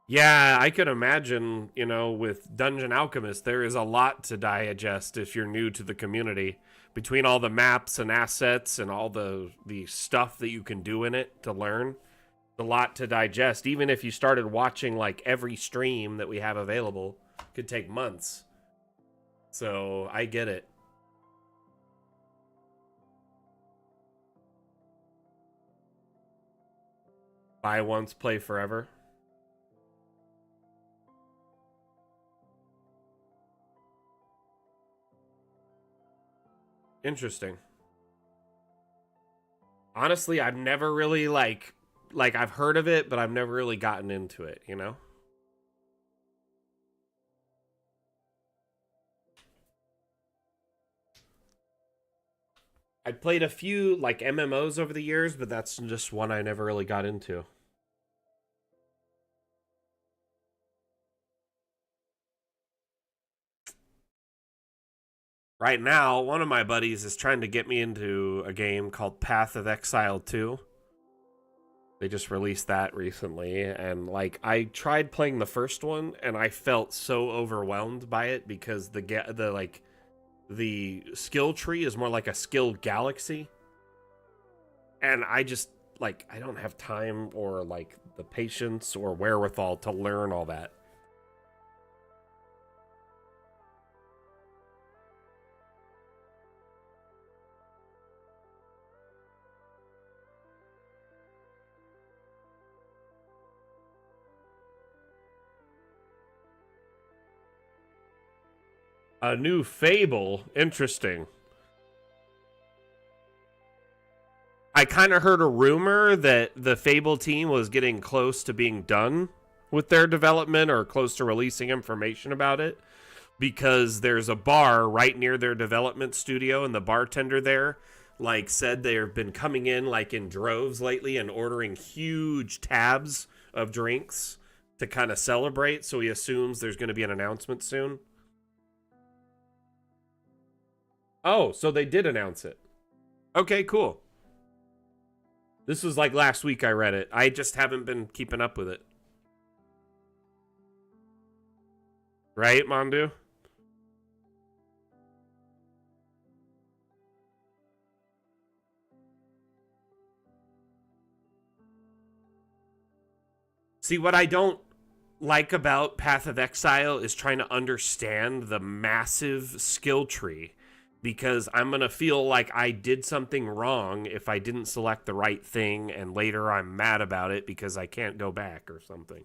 Yeah, I could imagine, you know, with Dungeon Alchemist, there is a lot to digest if you're new to the community. Between all the maps and assets and all the stuff that you can do in it to learn, a lot to digest. Even if you started watching like every stream that we have available, it could take months. So I get it. Buy once, play forever. Interesting. Honestly, I've never really like I've heard of it, but I've never really gotten into it, you know? I played a few like MMOs over the years, but that's just one I never really got into. Right now, one of my buddies is trying to get me into a game called Path of Exile 2. They just released that recently, and like I tried playing the first one and I felt so overwhelmed by it because the skill tree is more like a skill galaxy. And I just like I don't have time or like the patience or wherewithal to learn all that. A new Fable, interesting. I kind of heard a rumor that the Fable team was getting close to being done with their development or close to releasing information about it because there's a bar right near their development studio and the bartender there like said they've been coming in like in droves lately and ordering huge tabs of drinks to kind of celebrate, so he assumes there's going to be an announcement soon. Oh, so they did announce it. Okay, cool. This was like last week I read it. I just haven't been keeping up with it. Right, Mondu? See, what I don't like about Path of Exile is trying to understand the massive skill tree, because I'm going to feel like I did something wrong if I didn't select the right thing and later I'm mad about it because I can't go back or something.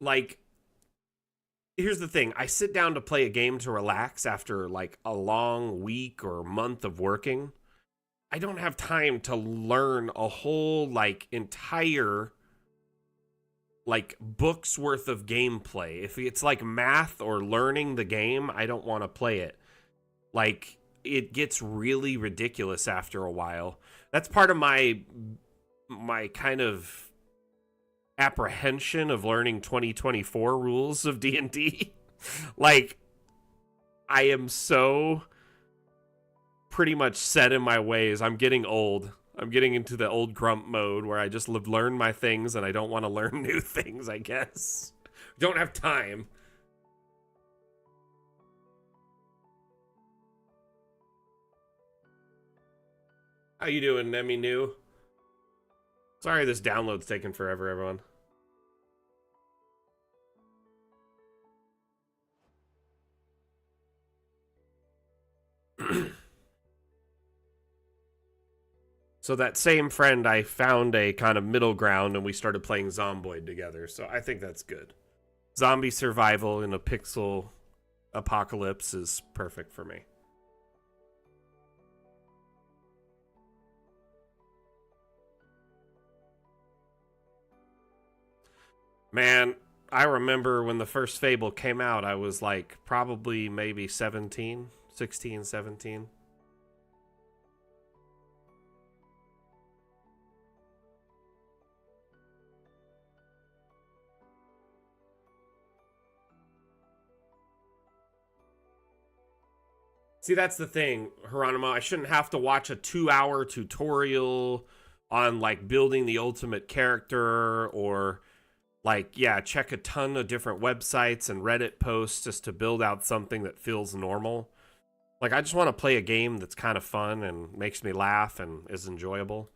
Like, here's the thing. I sit down to play a game to relax after like a long week or month of working. I don't have time to learn a whole like entire like books worth of gameplay. If it's like math or learning the game, I don't want to play it. Like it gets really ridiculous after a while. That's part of my kind of apprehension of learning 2024 rules of D&D. Like I am so pretty much set in my ways. I'm getting old. I'm getting into the old grump mode where I just learn my things and I don't want to learn new things, I guess. Don't have time. How you doing, Nemi New? Sorry this download's taking forever, everyone. So that same friend, I found a kind of middle ground and we started playing Zomboid together. So I think that's good. Zombie survival in a pixel apocalypse is perfect for me. Man, I remember when the first Fable came out, I was like probably maybe 17, 16, 17. See, that's the thing, Hieronymo. I shouldn't have to watch a 2-hour tutorial on like building the ultimate character or like, yeah, check a ton of different websites and Reddit posts just to build out something that feels normal. Like, I just want to play a game that's kind of fun and makes me laugh and is enjoyable.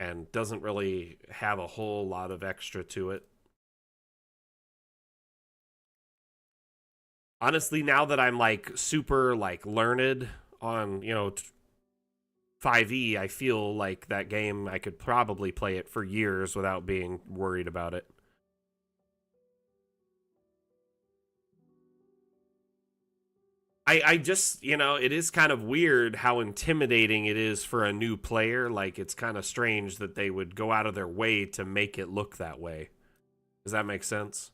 and doesn't really have a whole lot of extra to it. Honestly, now that I'm like super like learned on, 5e, I feel like that game I could probably play it for years without being worried about it. I just, it is kind of weird how intimidating it is for a new player. Like, it's kind of strange that they would go out of their way to make it look that way. Does that make sense?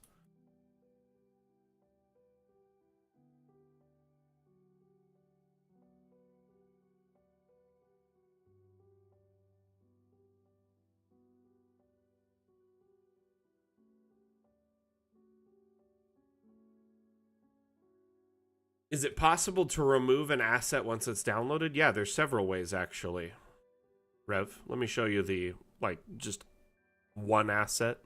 Is it possible to remove an asset once it's downloaded? Yeah, there's several ways, actually. Rev, let me show you just one asset.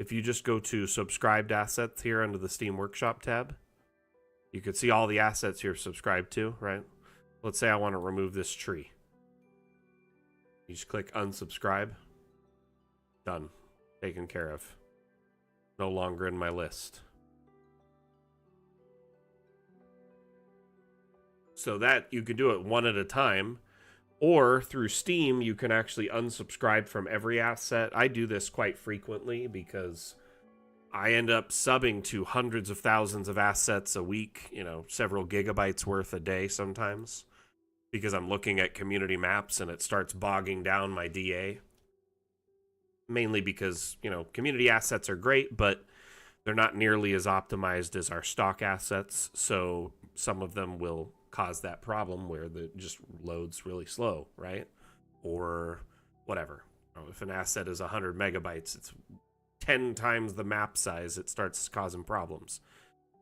If you just go to subscribed assets here under the Steam Workshop tab, you can see all the assets you're subscribed to, right? Let's say I want to remove this tree. You just click unsubscribe. Done. Taken care of. No longer in my list. So that you can do it one at a time, or through Steam, you can actually unsubscribe from every asset. I do this quite frequently because I end up subbing to hundreds of thousands of assets a week, several gigabytes worth a day sometimes, because I'm looking at community maps and it starts bogging down my DA. Mainly because, community assets are great, but they're not nearly as optimized as our stock assets, so some of them will cause that problem where it just loads really slow, right? Or whatever. If an asset is 100 megabytes, it's 10 times the map size, it starts causing problems.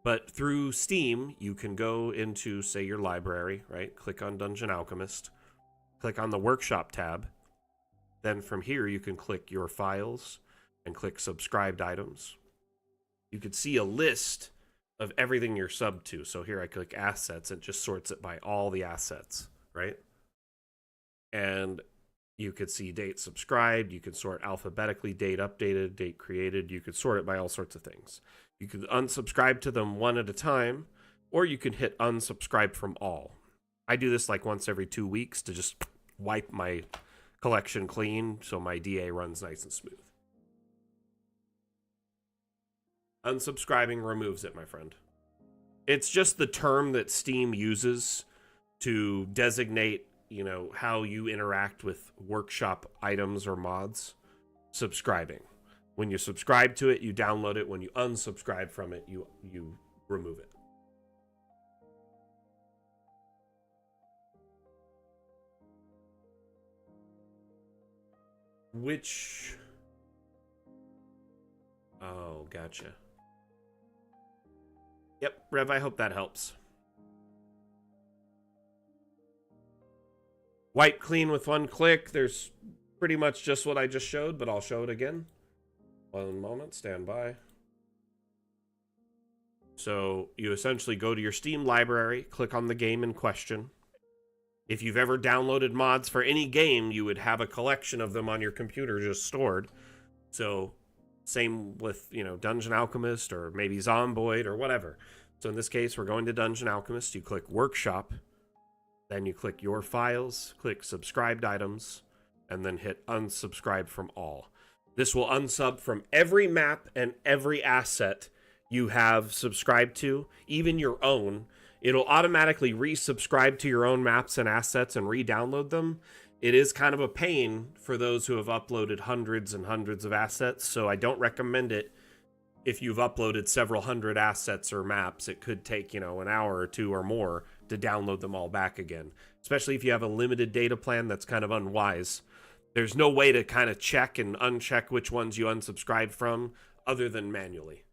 But through Steam, you can go into, say, your library, right? Click on Dungeon Alchemist, click on the Workshop tab. Then from here, you can click your files and click subscribed items. You could see a list of everything you're subbed to. So here I click assets, it just sorts it by all the assets, right? And you could see date subscribed, you could sort alphabetically, date updated, date created, you could sort it by all sorts of things. You could unsubscribe to them one at a time, or you can hit unsubscribe from all. I do this like once every 2 weeks to just wipe my collection clean so my DA runs nice and smooth. Unsubscribing removes it, my friend. It's just the term that Steam uses to designate, how you interact with workshop items or mods. Subscribing. When you subscribe to it, you download it. When you unsubscribe from it, you remove it. Which... Oh, gotcha. Yep, Rev, I hope that helps. Wipe clean with one click. There's pretty much just what I just showed, but I'll show it again. One moment, stand by. So you essentially go to your Steam library, click on the game in question. If you've ever downloaded mods for any game, you would have a collection of them on your computer just stored. So same with, Dungeon Alchemist or maybe Zomboid or whatever. So in this case, we're going to Dungeon Alchemist. You click Workshop. Then you click Your Files, click Subscribed Items, and then hit Unsubscribe from All. This will unsub from every map and every asset you have subscribed to, even your own. It'll automatically resubscribe to your own maps and assets and re-download them. It is kind of a pain for those who have uploaded hundreds and hundreds of assets, so I don't recommend it if you've uploaded several hundred assets or maps. It could take, an hour or two or more to download them all back again, especially if you have a limited data plan. That's kind of unwise. There's no way to kind of check and uncheck which ones you unsubscribe from other than manually.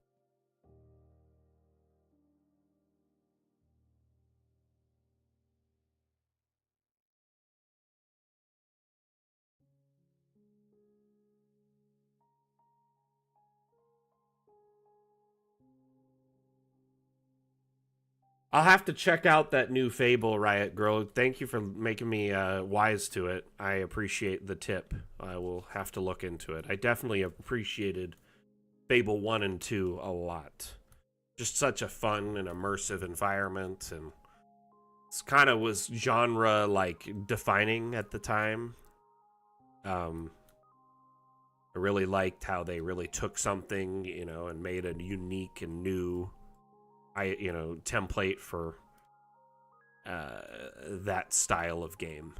I'll have to check out that new Fable, Riot Girl. Thank you for making me wise to it. I appreciate the tip. I will have to look into it. I definitely appreciated Fable 1 and 2 a lot. Just such a fun and immersive environment, and it's kind of was genre like defining at the time. I really liked how they really took something, you know, and made a unique and new template for that style of game.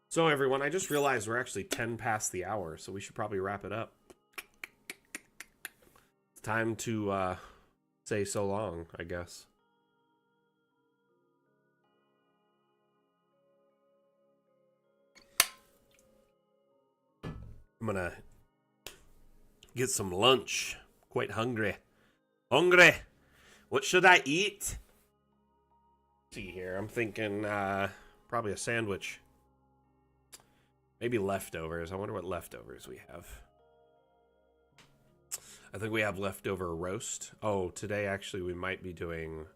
So everyone, I just realized we're actually 10 past the hour, so we should probably wrap it up. It's time to say so long, I guess. I'm gonna get some lunch. Quite hungry. Hungry! What should I eat? Let's see here, I'm thinking probably a sandwich. Maybe leftovers. I wonder what leftovers we have. I think we have leftover roast. Oh, today actually we might be doing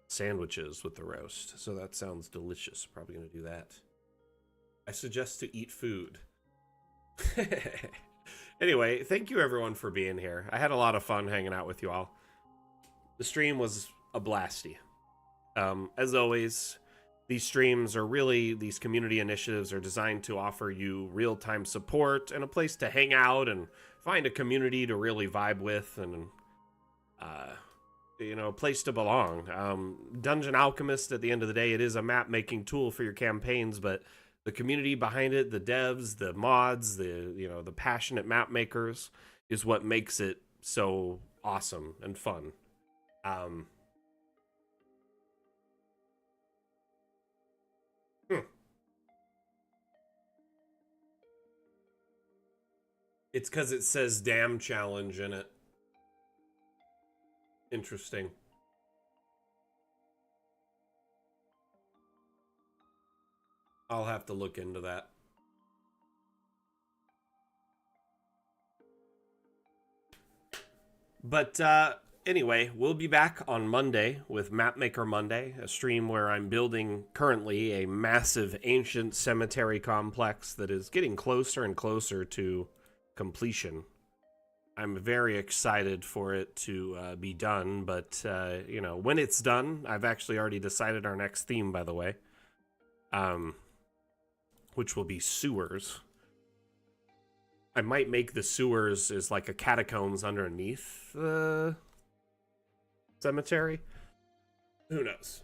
sandwiches with the roast. So that sounds delicious. Probably gonna do that. I suggest to eat food. Anyway, thank you everyone for being here. I had a lot of fun hanging out with you all. The stream was a blasty. As always, these streams are really, these community initiatives are designed to offer you real-time support and a place to hang out and find a community to really vibe with and, a place to belong. Dungeon Alchemist, at the end of the day, it is a map-making tool for your campaigns, but the community behind it, the devs, the mods, the passionate map makers is what makes it so awesome and fun. It's because it says damn challenge in it. Interesting. I'll have to look into that. But anyway, we'll be back on Monday with Mapmaker Monday, a stream where I'm building currently a massive ancient cemetery complex that is getting closer and closer to completion. I'm very excited for it to be done, but when it's done, I've actually already decided our next theme, by the way. Which will be sewers. I might make the sewers as like a catacombs underneath the cemetery. Who knows?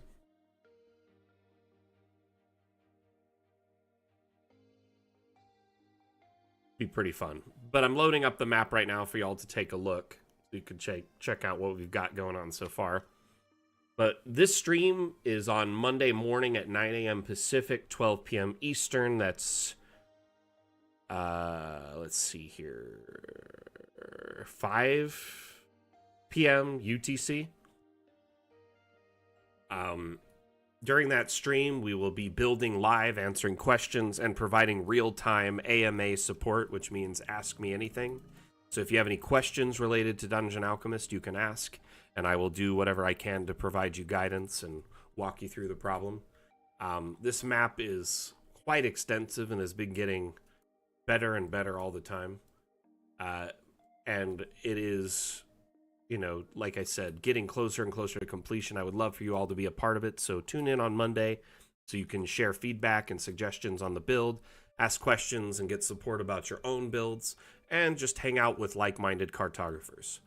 Be pretty fun. But I'm loading up the map right now for y'all to take a look. So you can check out what we've got going on so far. But this stream is on Monday morning at 9 a.m. Pacific, 12 p.m. Eastern. That's, let's see here, 5 p.m. UTC. During that stream, we will be building live, answering questions, and providing real-time AMA support, which means Ask Me Anything. So if you have any questions related to Dungeon Alchemist, you can ask, and I will do whatever I can to provide you guidance and walk you through the problem. This map is quite extensive and has been getting better and better all the time. And it is, like I said, getting closer and closer to completion. I would love for you all to be a part of it, so tune in on Monday so you can share feedback and suggestions on the build, ask questions and get support about your own builds, and just hang out with like-minded cartographers.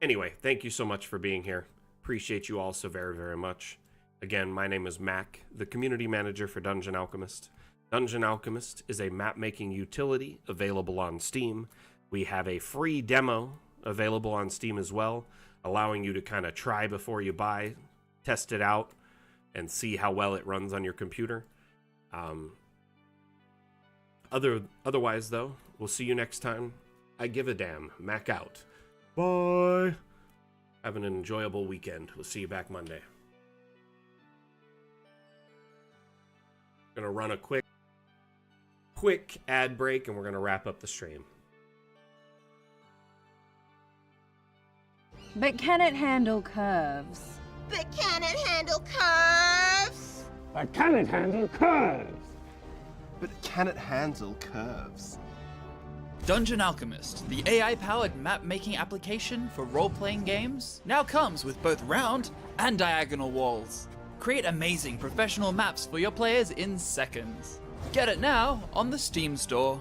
Anyway, thank you so much for being here. Appreciate you all so very, very much. Again, my name is Mac, the community manager for Dungeon Alchemist. Dungeon Alchemist is a map-making utility available on Steam. We have a free demo available on Steam as well, allowing you to kind of try before you buy, test it out, and see how well it runs on your computer. Otherwise, though, we'll see you next time. I give a damn. Mac out. Bye. Have an enjoyable weekend. We'll see you back Monday. Gonna run a quick quick ad break and we're going to wrap up the stream. But can it handle curves? But can it handle curves? But can it handle curves? But can it handle curves? Dungeon Alchemist, the AI-powered map-making application for role-playing games, now comes with both round and diagonal walls. Create amazing professional maps for your players in seconds. Get it now on the Steam store.